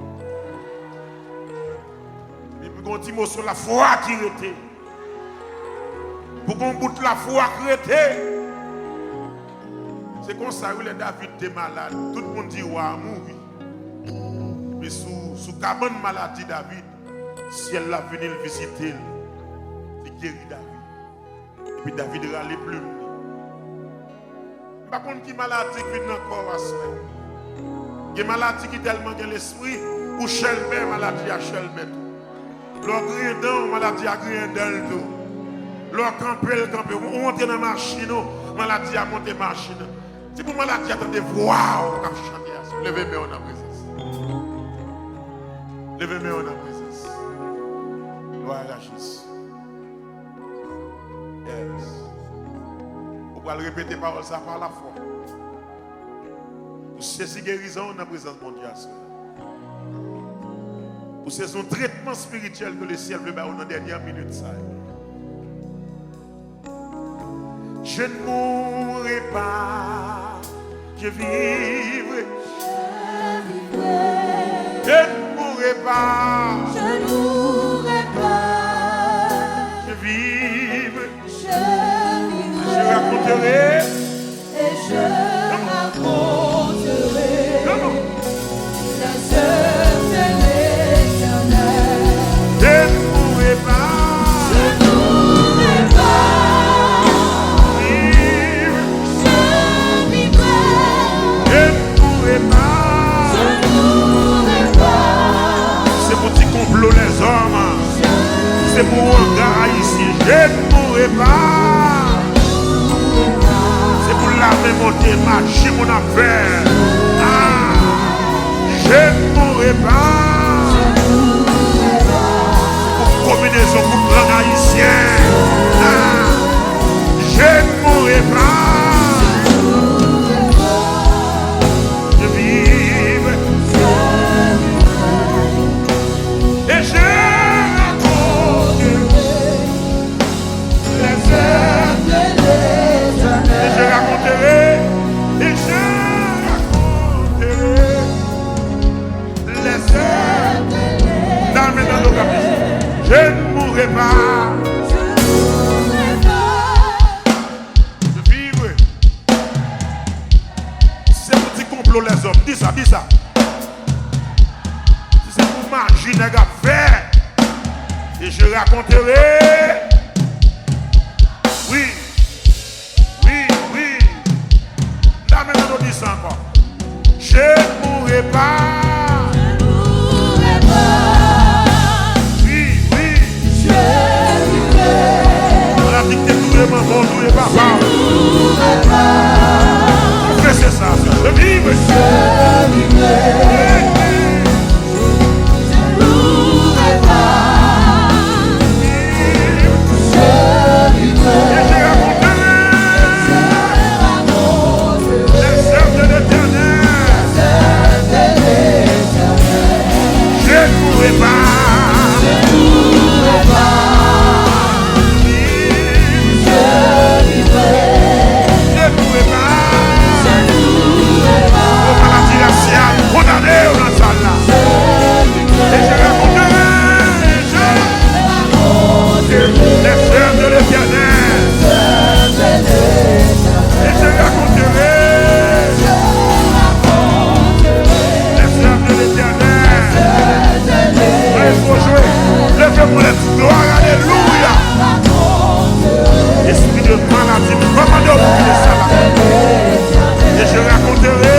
Mais pour qu'on dise mot sur la foi qui était. Pour qu'on boute la foi qui était. C'est comme ça que David était malade. Tout le monde dit ouais, mourir. Mais sous cabane maladie David, si elle l'a venu le visiter, il guérit David. Et puis David râlait plus. Par contre, qui maladie qui vient encore à soi. Il y a maladie qui tellement dans l'esprit, ou chelmer maladie à chelmer tout. L'on grille dans maladie à grille dans le dos. L'on camper, on monte dans la machine, maladie à monter machine. Si pour maladie attendez voir, on va chanter à ça. Levez-moi en présence. Levez-moi en présence. Gloire à Jésus. Yes. Vous allez répéter parole ça par la foi. Pour ceci guérison dans la présence de mon Dieu. Pour c'est un traitement spirituel que le ciel veut dans la dernière minute. Je ne mourrai pas, je vivrai. Je ne mourrai pas, Je ne mourrai pas. je vivrai. Je vivrai. Je raconterai. Et je raconterai Comment? les heures les hommes. C'est pour un gars ici. Je ne mourrai pas. C'est pour la même montée, marcher mon affaire. Ah, je ne mourrai pas. Pour combinaison pour le langue haïtien. Ah, je ne mourrai pas. Je vive. Et je raconte les heures de l'éternel. Et je raconterai. Et je raconterai les heures de l'éternel. Dans nos capitaux. Je ne mourrai pas. Je vivrai. C'est pour petit complot les hommes. Dis ça, dis ça. C'est pour magie nèg à faire. Et je raconterai. Oui. Oui, oui. Là maintenant on dit ça encore. Je ne mourrai pas. Maman, nous et papa. Mais c'est ça, je vivre. Je mourrai pas. Et je raconterai les œuvres de l'éternel. Je ne mourrai pas. Gloire, alléluia. Esprit de maladie, commandez oublier ça là. Et je raconterai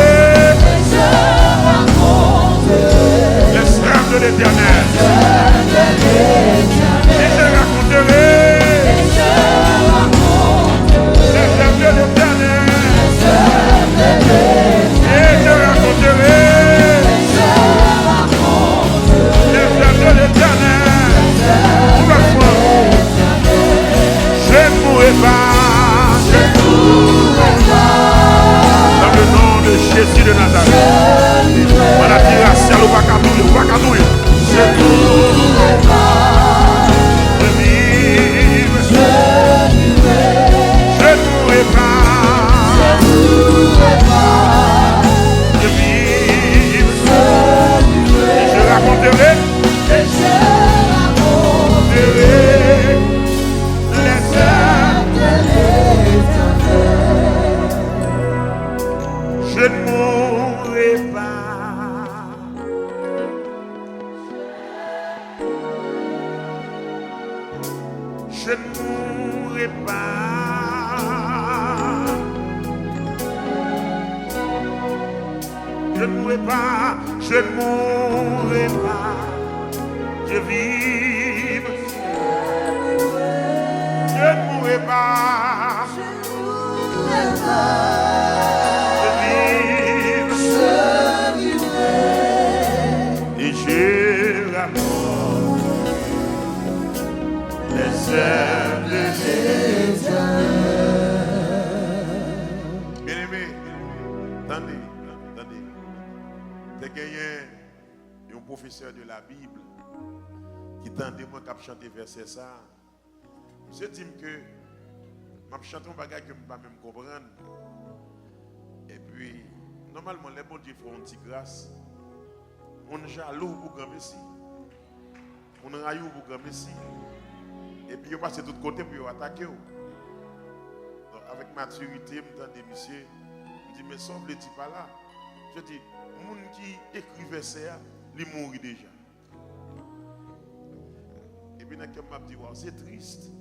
les œuvres de l'éternel. Et je raconterai les œuvres de l'éternel. Et je raconterai les œuvres de l'éternel. Je ne mourrai pas. Dans le nom de Jésus de Nazareth. Maladie raciale, on va cadouiller, on va cadouiller. Je ne mourrai pas. Je vive. Je ne mourrai pas. Je vive. Et je raconterai. Et je raconterai. Je ne mourrai pas. Je ne mourrai pas. Je ne mourrai pas. Je ne mourrai pas. Je vive. Je ne mourrai pas. Et je raconte les œuvres de l'éternel. Bien-aimé, attendez. T'as gagné un professeur de la Bible qui tendait moi qu'à chanter verset ça. Je dis que je chante un bagage que je ne peux pas même comprendre. Et puis, normalement, les bons dieux font une petite grâce. On est jaloux pour grand messie. On est raillou pour grand messie. Et puis, on passe de tous côtés pour attaquer. Donc, avec maturité, je me dis, monsieur, je dis, mais sauve le type là. Je dis, les gens qui écrivent ça, ils mourent déjà. Et puis, je me dis, c'est triste.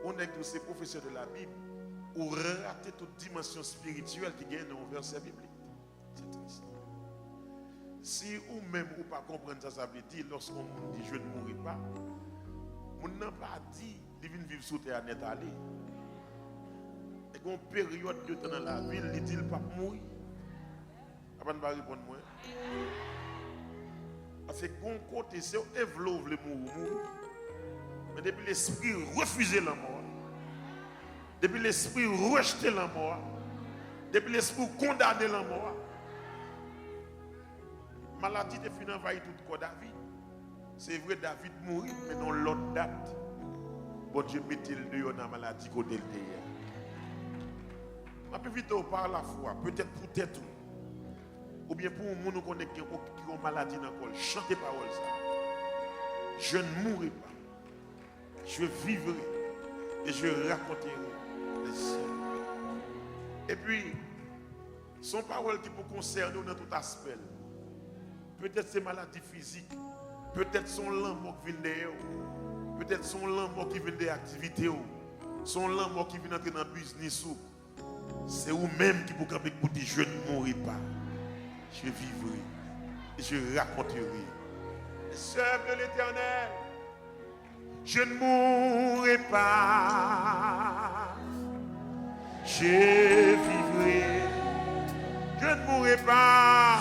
On est tous ces professeurs de la Bible ou rater toute dimension spirituelle qui gagne dans le verset biblique. C'est triste. Si ou même ou pas comprendre ça, ça veut dire lorsqu'on dit je ne mourrai pas, on n'a pas dit il vient vivre sous terre net aller. Et qu'on période de temps dans la ville, il dit il pas mourir. Après, va répondre moi. Parce que qu'on côté c'est évoluer le mourir. Mais depuis l'esprit refuser la mort, depuis l'esprit rejeter la mort, depuis l'esprit condamner la mort, maladie de fin envahit tout corps David. C'est vrai David mourit, mais dans l'autre date, bon Dieu mettait le dehors dans la maladie côté le dehors. Ma plus vite par la foi, peut-être pour tête ou bien pour un monde qui a une maladie dans le corps, chantez parole ça. Je ne mourrai pas. Je vivrai et je raconterai les cieux. Et puis, son parole qui peut concerner dans tout aspect. Peut-être c'est maladie physique, peut-être son l'amour qui vient derrière, peut-être son l'amour qui vient des activités, son l'amour qui vient entrer dans le business. C'est vous-même qui vous dire je ne mourrai pas, je vivrai et je raconterai les œuvres de l'Éternel. Je ne mourrai pas, je vivrai, je ne mourrai pas,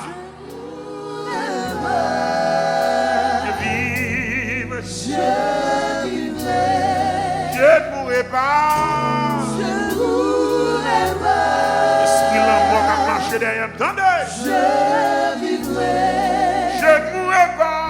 je vivrai, je ne mourrai pas, l'esprit l'amour qui a marché derrière, attendez, Je vivrai, je ne mourrai pas.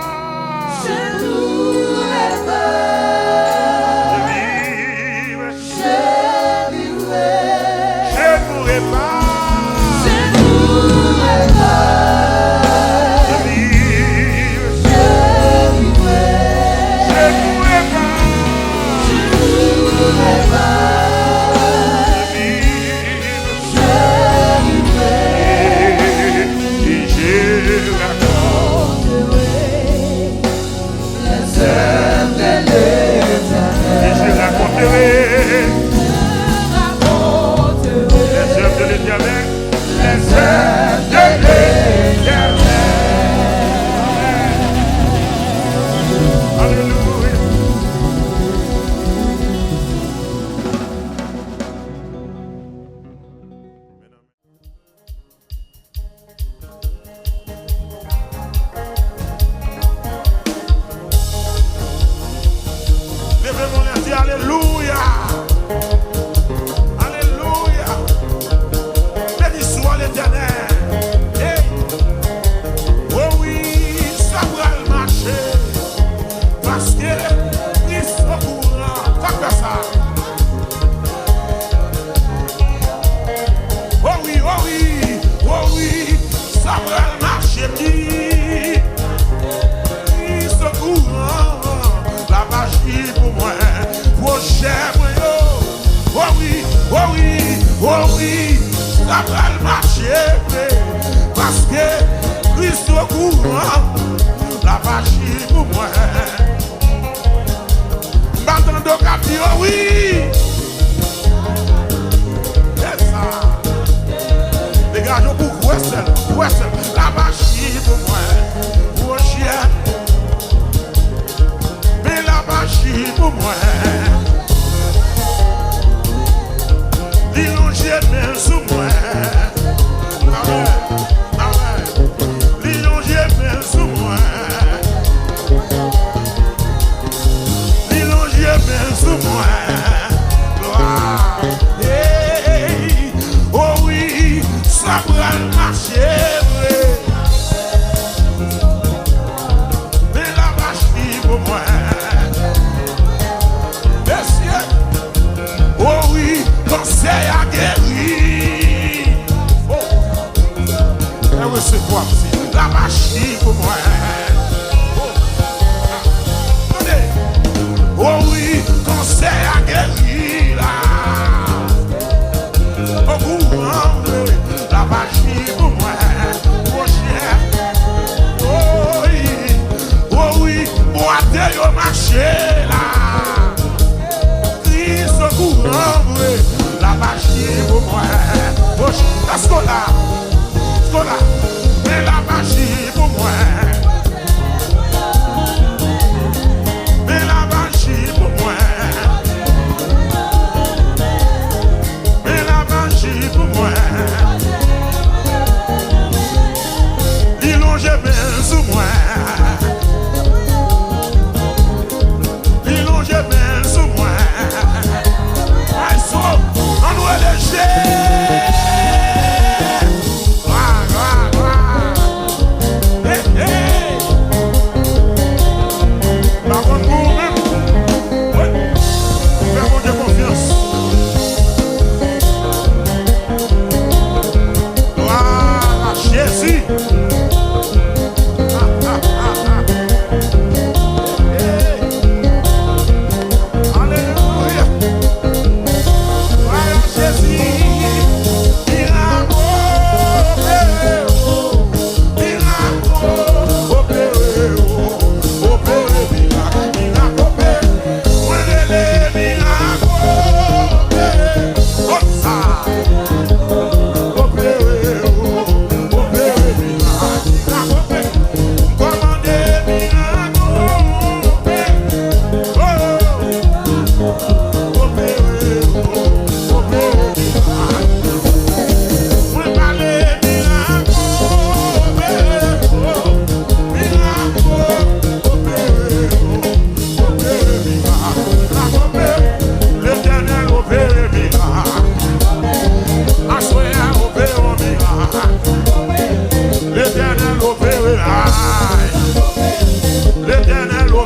Mais la magie pour moi.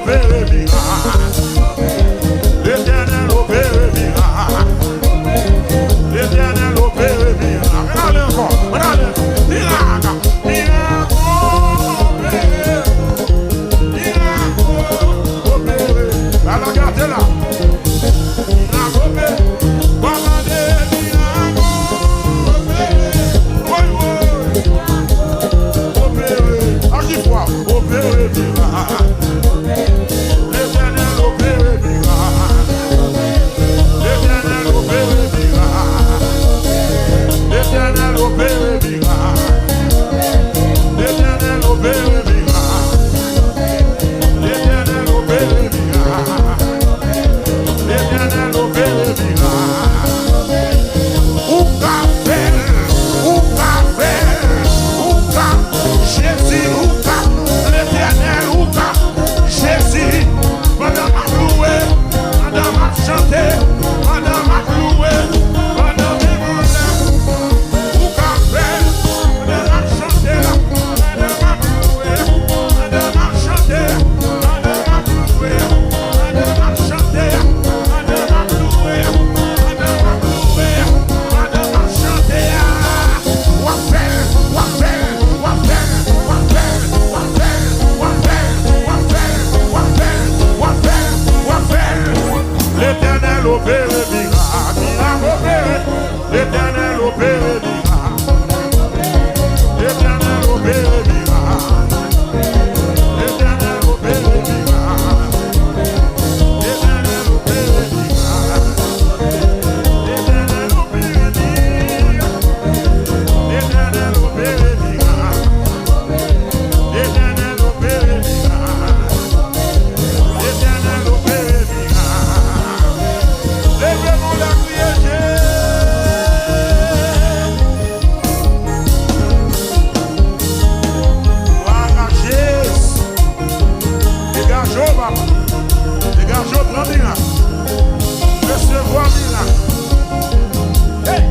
opère miracle. L'Éternel opère miracle. L'Éternel opère miracle. Regardez encore, regardez. Miracle, miracle opère. Miracle opère. Alors regardez là. Miracle opère. Commandez miracle opère. Oui, oui. Opère. À qui fois? Opère miracle. L'Éternel opère miracle. L'Éternel opère miracle. L'Éternel opère miracle. L'Éternel opère miracle. L'Éternel opère miracle. L'Éternel opère miracle. Ou qu'a fait, Jésus, ou qu'a, l'Éternel, ou qu'a, Jésus, madame a loué, madame a chanté, madame a loué, madame est monnaie, ou qu'a fait, madame a chanté, madame a loué, madame a chanté, madame a loué, madame a chanté, madame a loué, madame a loué, madame a chanté, ou a fait, ou a fait, ou a fait, ou a fait, ou a fait, ou a fait, ou a fait, ou a fait, ou a fait, ou a fait. L'Éternel opère miracle, miracle opère. L'Éternel opère miracle. L'Éternel opère miracle. L'Éternel opère miracle. L'Éternel opère miracle. L'Éternel opère miracle. L'Éternel opère miracle. L'Éternel opère miracle. L'Éternel opère miracle. Lèvez-vous la crier Voilà Jésus. Dégagez, papa. Dégagez, prends miracle. Recevoir miracle. Hey!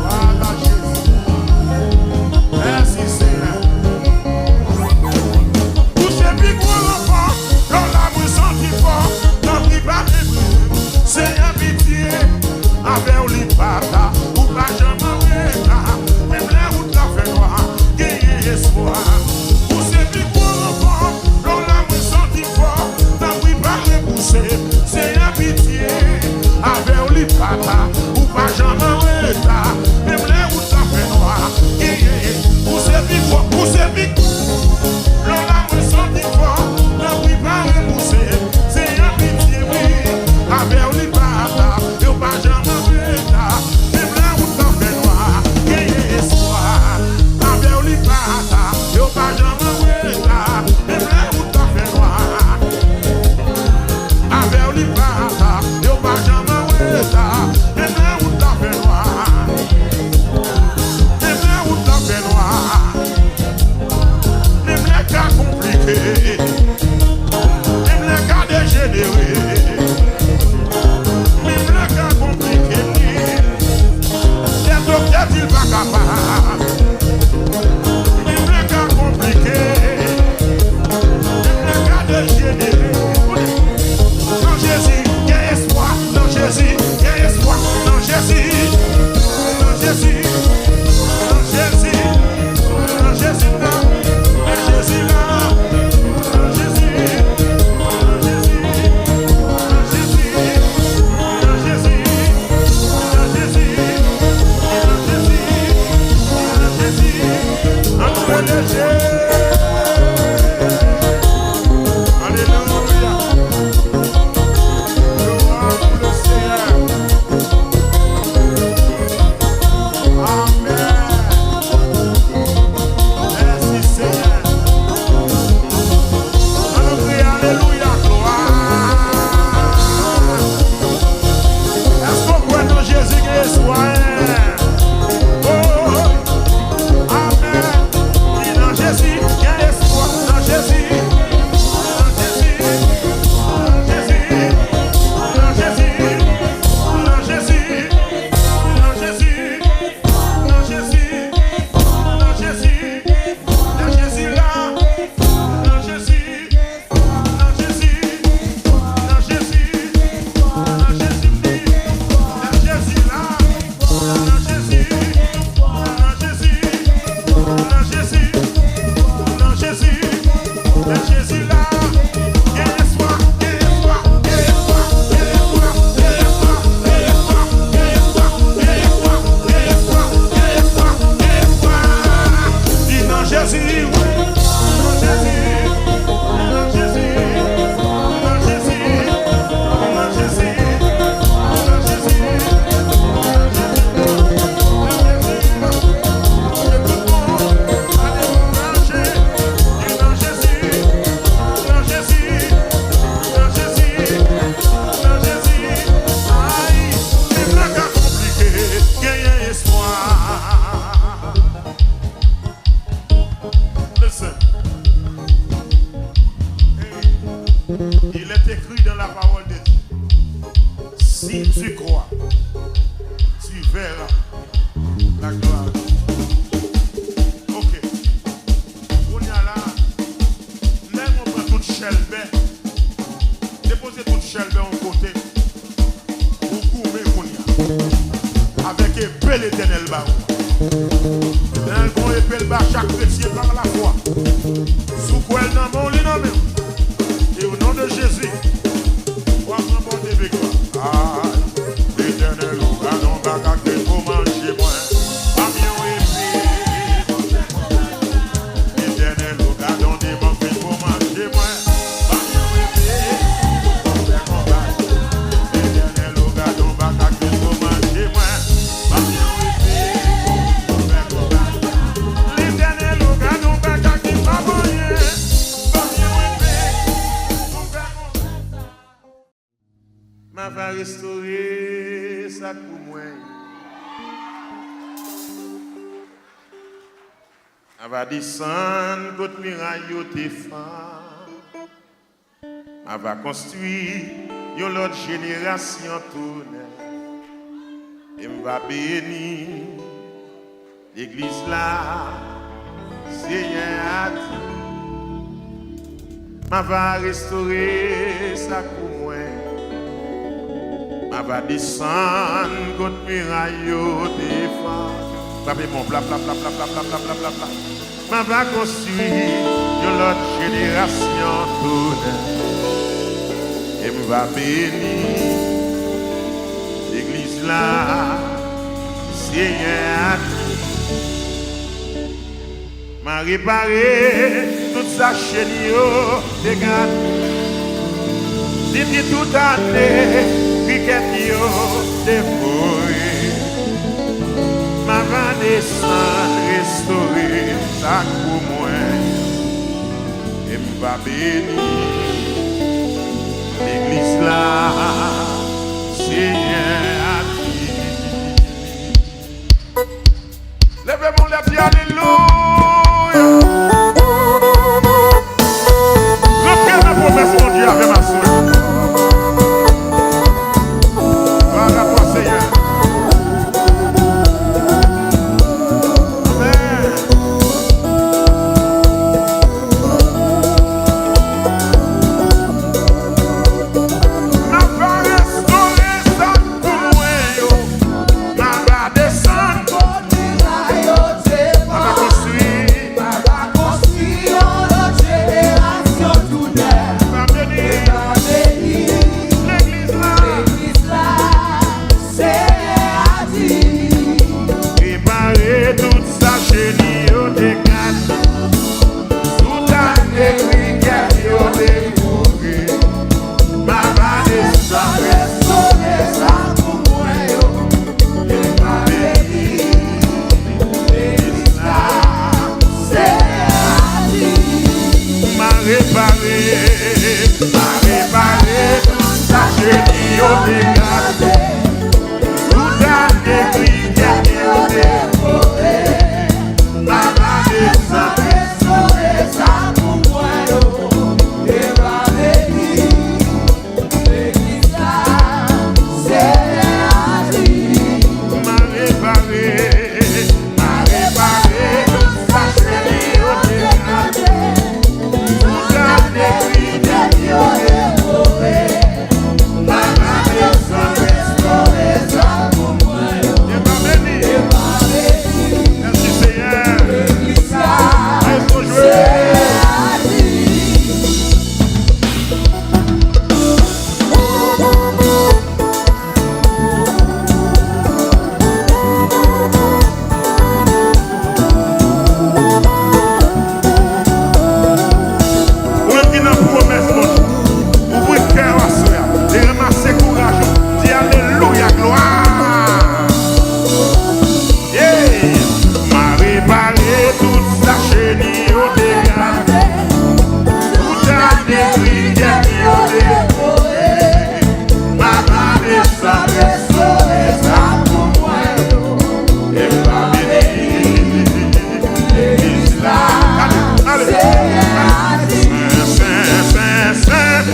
Voilà Jésus. Merci Seigneur. Touchez plus gros l'enfant, dans la moisson qui fort, dans qui pas de Seigneur pitié, avec ou li pata, ou pas jamais reta, même les routes la fait noir, gagner espoir. Touchez plus gros l'enfant, dans la moisson qui fort, dans qui pas de Seigneur pitié, avec ou li pata, ou pas jamais reta, même les routes la fait noir, gagner. Touchez plus gros, touchez plus gros. L'on a moisson qui fort, l'on qui pas repousser, c'est un pitié, oui, avec ou li pata, et ou pas jamais reta, même la route en fait noir, gagner espoir, avec ou li pata, et ou pas jamais reta, même la route en fait noir, avec ou li pata, et ou pas jamais reta, même la route en fait noir, même la route en fait noir. Même les cas compliqués, même les cas dégénérés, même les cas compliqués, les docteurs disent pas capables. Même les cas compliqués, même les cas dégénérés. Dans Jésus, il y a espoir. Dans Jésus, il y a espoir. Dans Jésus, dans Jésus, dans Jésus, dans Jésus, dans Jésus là, dans Jésus, dans Jésus, dans Jésus, dans Jésus, dans Jésus, dans Jésus, entre les cieux. Alléluia. Gloire pour le Seigneur. Amen. Merci Seigneur. Alléluia, gloire. Est-ce qu'on croit dans Jésus qui est soin? Oh, amen. Et dans Jésus, il y a espoir. Dans Jésus, dans Jésus, dans Jésus, dans Jésus, dans Jésus, dans Jésus, dans Jésus, dans Jésus, dans Jésus là, dans Jésus. Il est écrit dans la parole de Dieu. Si tu crois, tu verras la gloire. Ok. On y a là. On prend toute chelbe. Déposez toute chelbe en côté. Pour couper qu'on y a. Avec épée l'éternel bas. L'éternel bon épée le bas chaque chrétien par la foi. Sous quoi elle n'a mon lit non même. Et au nom de Jésus, on va remporter victoire. Ah, l'éternel au bas non bas qu'à pour manger moins. Camion épée. L'éternel au bas non des manques pour manger moins. Camion épée. L'éternel au bas non bas qu'à pour manger moins. Camion épée. L'éternel au bas non bas qu'à pour manger moins. Ma va restaurer ça pour moi. Elle va descendre contre miraille au défend. Elle va construire une autre génération tourne. Et elle va bénir l'église là. Seigneur, elle va restaurer ça pour moi. Ma va descendre contre muraille au défend. Papé mon bla bla bla bla bla bla bla bla bla bla. Ma va construire une autre génération tourne. Et me va bénir l'église là. Seigneur, m'a réparé toute sa chaîne de garde. Depuis toute année, cricket yo dévoré. Ma va descendre, restaurer ça pour moi. Et me va bénir l'église là. Seigneur, levez mon les pieds, alléluia. Reprenez ma promesse, mon Dieu, avec ma soeur.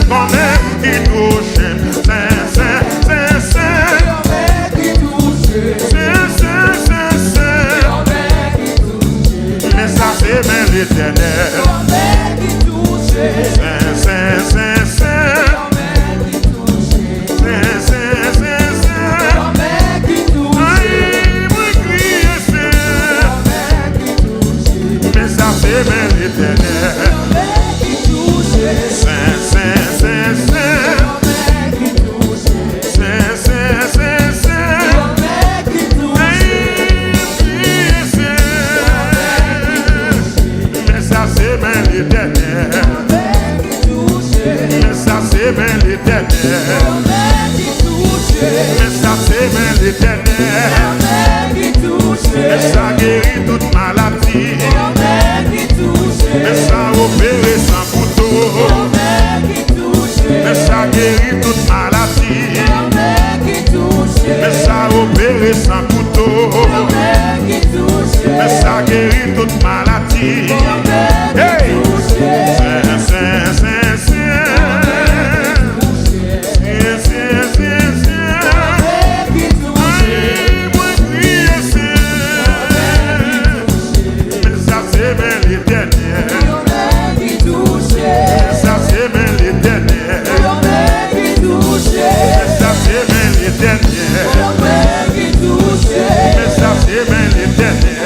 connais qui touche. Saint, Saint, Saint, Saint. Saint, Saint, Saint, Saint. Mais ça c'est même l'Éternel. Saint, Saint, Saint, Saint. Saint, Saint, Saint, Saint. Aïe, moi crie Saint. Mais ça c'est même l'Éternel. Saint, Saint, Saint, Saint. Saint, Saint, Saint, Saint. Aïe, crie Saint. Mais ça c'est même l'Éternel. Mais ça c'est même l'Éternel. Mais ça c'est même l'Éternel. Mais ça guérit toute maladie. Mais ça opère sans couteau. Mais ça guérit toute maladie. Mais ça opère sans couteau. Mais ça guérit toute maladie. Hey! Saint, Saint, Saint, Saint. Saint, Saint, Saint, Saint. Aïe, moi crie Saint. Mais ça c'est même l'Éternel. Mais ça c'est même l'Éternel. Mais ça c'est même l'Éternel. Mais ça c'est même l'Éternel.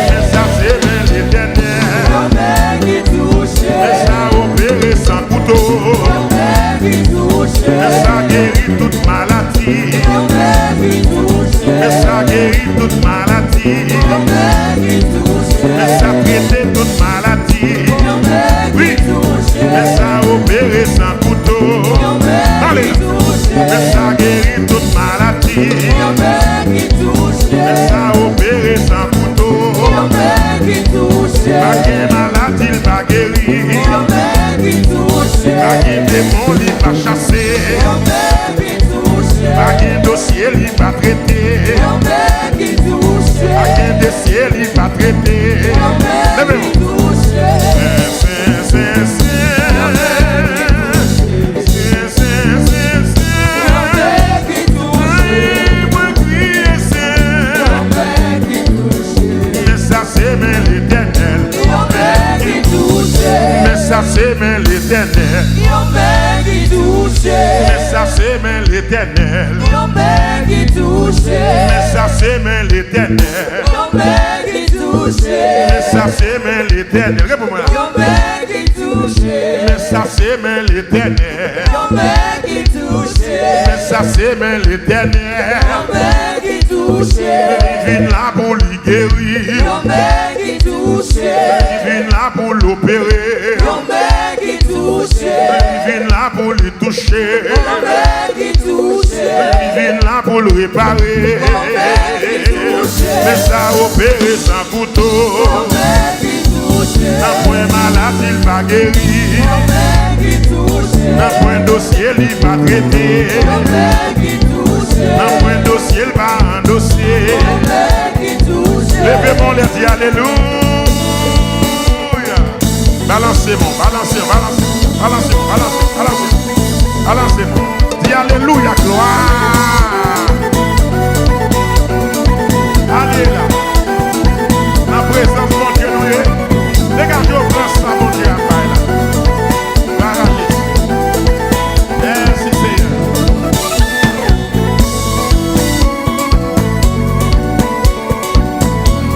Mais ça c'est même l'Éternel. Mais ça opère sans couteau. Mais ça guérit toute maladie. Mais ça guérit toute maladie. Mais ça traite toute maladie. Oui. Mais ça opère sans couteau. Allez. Mais ça guérit toute maladie. Mais ça opère sans couteau. Pas de maladie, il va guérir. Pas de démon, il va chasser. Pas de dossier, il va traiter. Pas de dossier, il va traiter. Levez-vous. Saint, Saint, Saint, Saint. Saint, Saint, Saint, Saint. Aïe, moi crie Saint. Mais ça c'est même l'Éternel. Mais ça c'est même l'Éternel. Mais ça c'est même l'Éternel. Mais ça c'est même l'Éternel. Mais ça c'est même l'Éternel. Réponds-moi là. Mais ça c'est même l'Éternel. Mais ça c'est même l'Éternel. Il vient là pour lui guérir. Il vient là pour l'opérer. Il vient là pour lui toucher. Il vient là pour le réparer. Mais ça opère sans couteau. Dans point malade il va guérir. Dans point dossier il va traiter. Dans point dossier il va endosser. Levez-moi les dit alléluia. Balancez-moi, balancez-moi, balancez-moi, balancez-moi, balancez-moi, balancez-moi. Dis alléluia, gloire. Allez là. La présence de mon Dieu nous est. Dégagez au grand sang, mon Dieu, à faire là. Barragez. Merci Seigneur.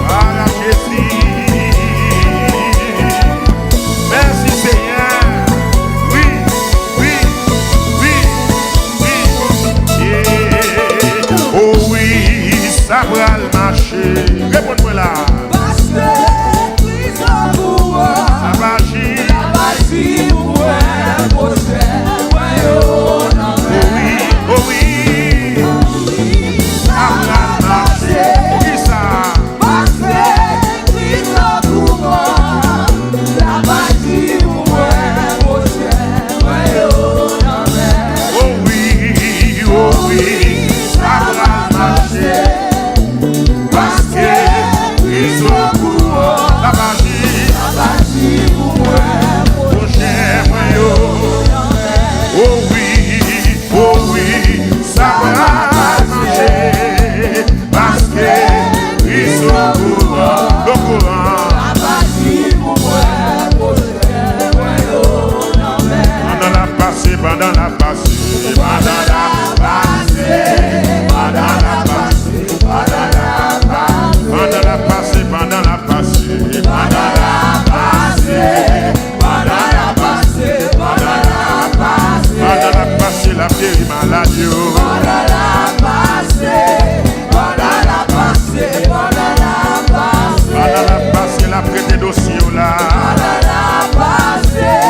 Voilà Jésus. Merci Seigneur. Oui, oui, oui, oui. pendant la passée, pendant la passée, pendant la passée, pendant la passée, pendant la passée, pendant la passée, pendant la passée, pendant la passée, pendant la passée, la vieille maladie. Pendant la passée, pendant la passée, pendant la passée, pendant la passée, la prête dossier là. pendant la passée,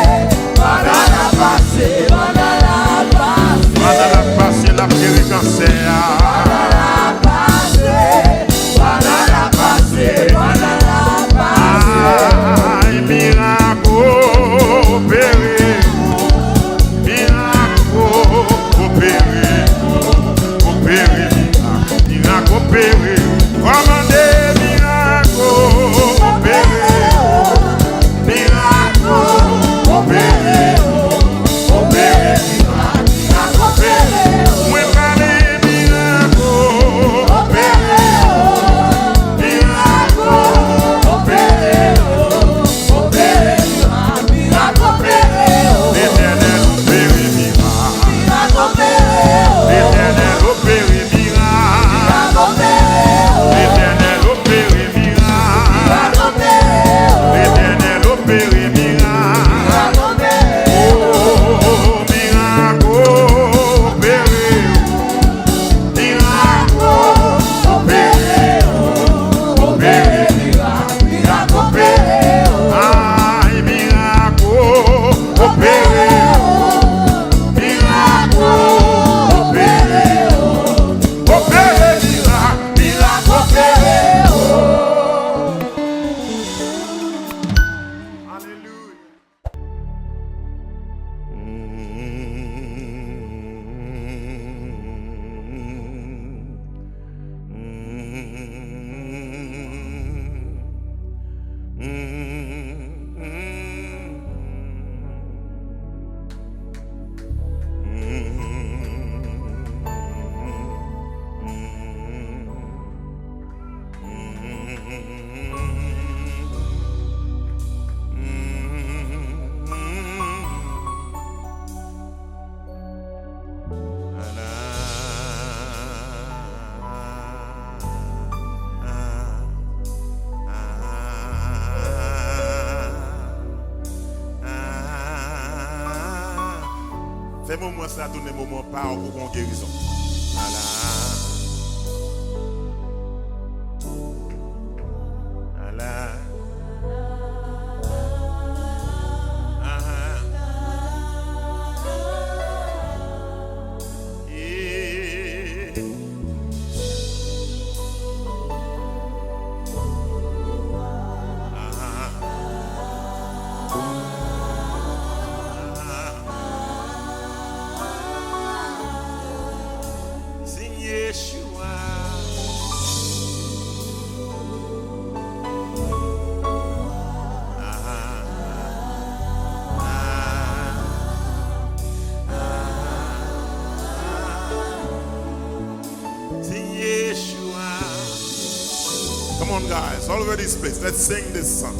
pendant la passée, pendant la passée, Pendant la passée, la vieille cancer. pendant la passée, pendant la passée, pendant la passée. Ay, miracle opéré, miracle opéré, opéré, miracle opéré, commandez miracle opéré, miracle opéré, opéré, miracle opéré, moi parler miracle opéré, miracle opéré, opéré, Miracle opéré, l'éternel opéré miracle, miracle opéré, l'éternel opéré miracle, l'éternel opéré miracle, l'éternel opéré miracle, oh, miracle opéré, miracle opéré, opéré, miracle opéré, ay, miracle opéré, miracle opéré, opéré, miracle opéré. Alléluia. Ces moments ça tourne des moments pas pour une guérison. Voilà. Voilà. Yeah. Sing Yeshua. Sing Yeshua. Come on, guys, all over this place. Let's sing this song.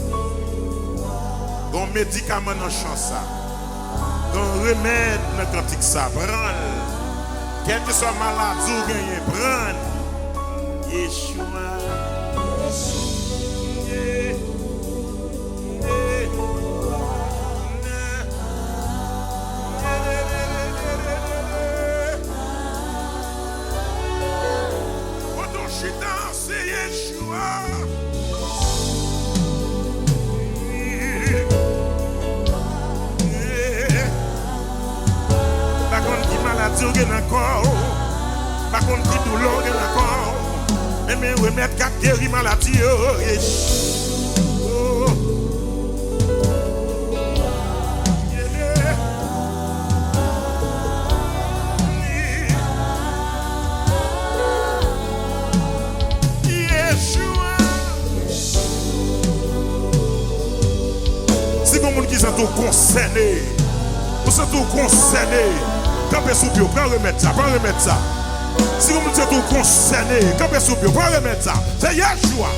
Gon médicament dans chant ça. Gon remède dans cantique ça. Prends. Quel que soit maladie ou gagné, prends. Yeshua. Yeah. C'est Yeshua. Par contre, qui maladie ou gen encore. Par contre, qui douleur gen encore. Mais remettre qu'à guérir maladie. Si vous qui sont concernés, vous êtes concernés, campez sous pied, pas remettre ça, pas remettre ça. Si vous êtes concernés, campez sous pied, pas remettre ça. C'est Yeshua.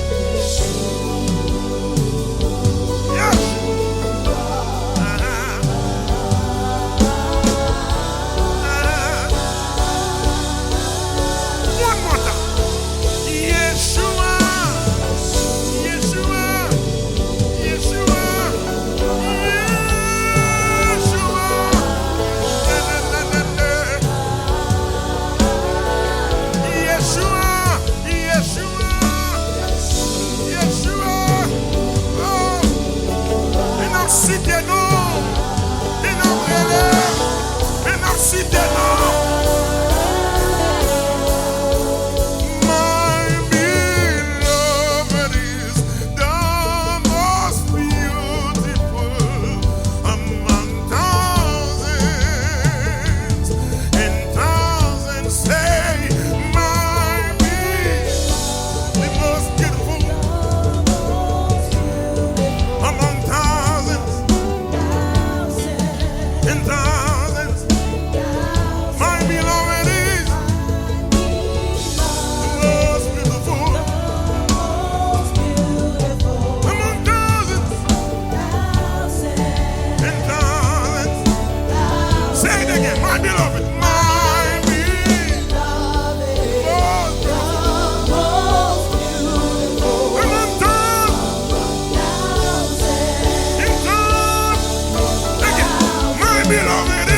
beloved.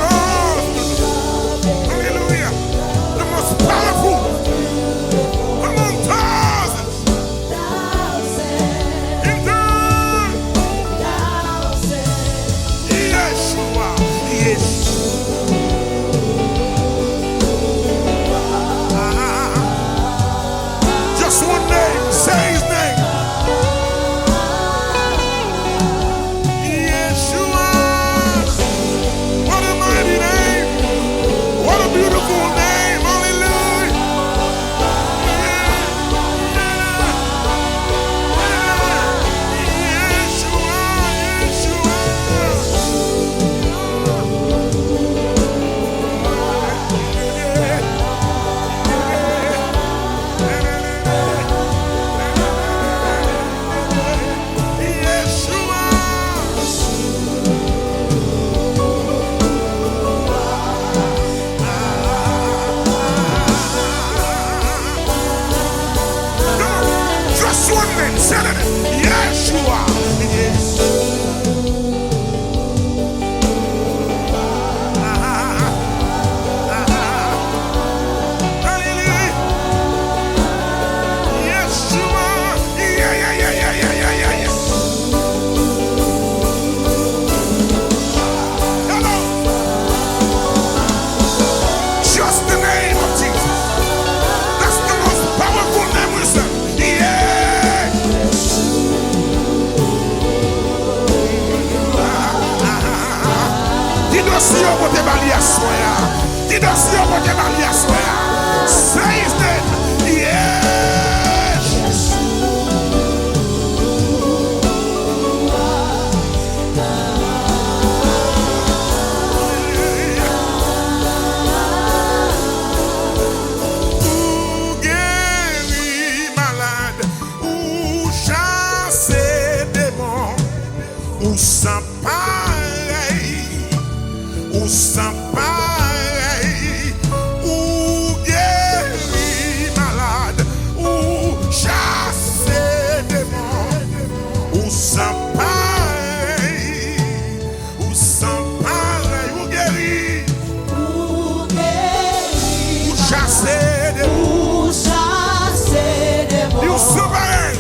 Oh, hallelujah. The most powerful among thousands. In Yeshua. Yes. Just one name. Say his name. Yeshua. What a mighty name. What a beautiful name. Hallelujah. Just one name. Say it. Yeshua. Yes. Hallelujah. Yeshua. Yeah. Hello. Just the name of Jesus. That's the most powerful name we serve. Yeah. Didosio Botebalia Soya. Didosio Botebalia Soya. Say his name. Yes. Ou guérit malade, ou chassé démon, ou sans pareil, ou sans pareil, ou guérit malade, ou chassé démon, ou sans pareil, ou sans pareil, ou guérit, ou chassé démon, ou sans pareil.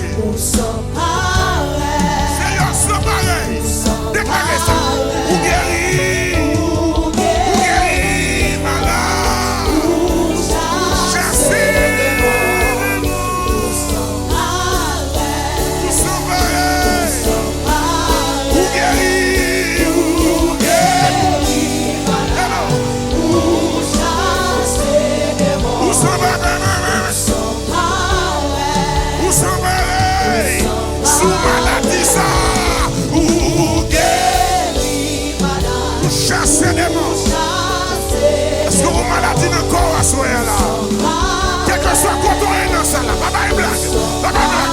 Seigneur, sans pareil. Déclarez ça. Ou guérit. Ou guérit malade. Chassé. Ou sans pareil. Ou guérit. Ou guérit malade. Ou sans pareil. Ou sans pareil. Sous maladie ça. Ou guérit. Ou chasser des mots. Est-ce que vous maladie dans le corps à soi là? Quel que soit quand on est dans ça là, papa est blague. Papa est blague.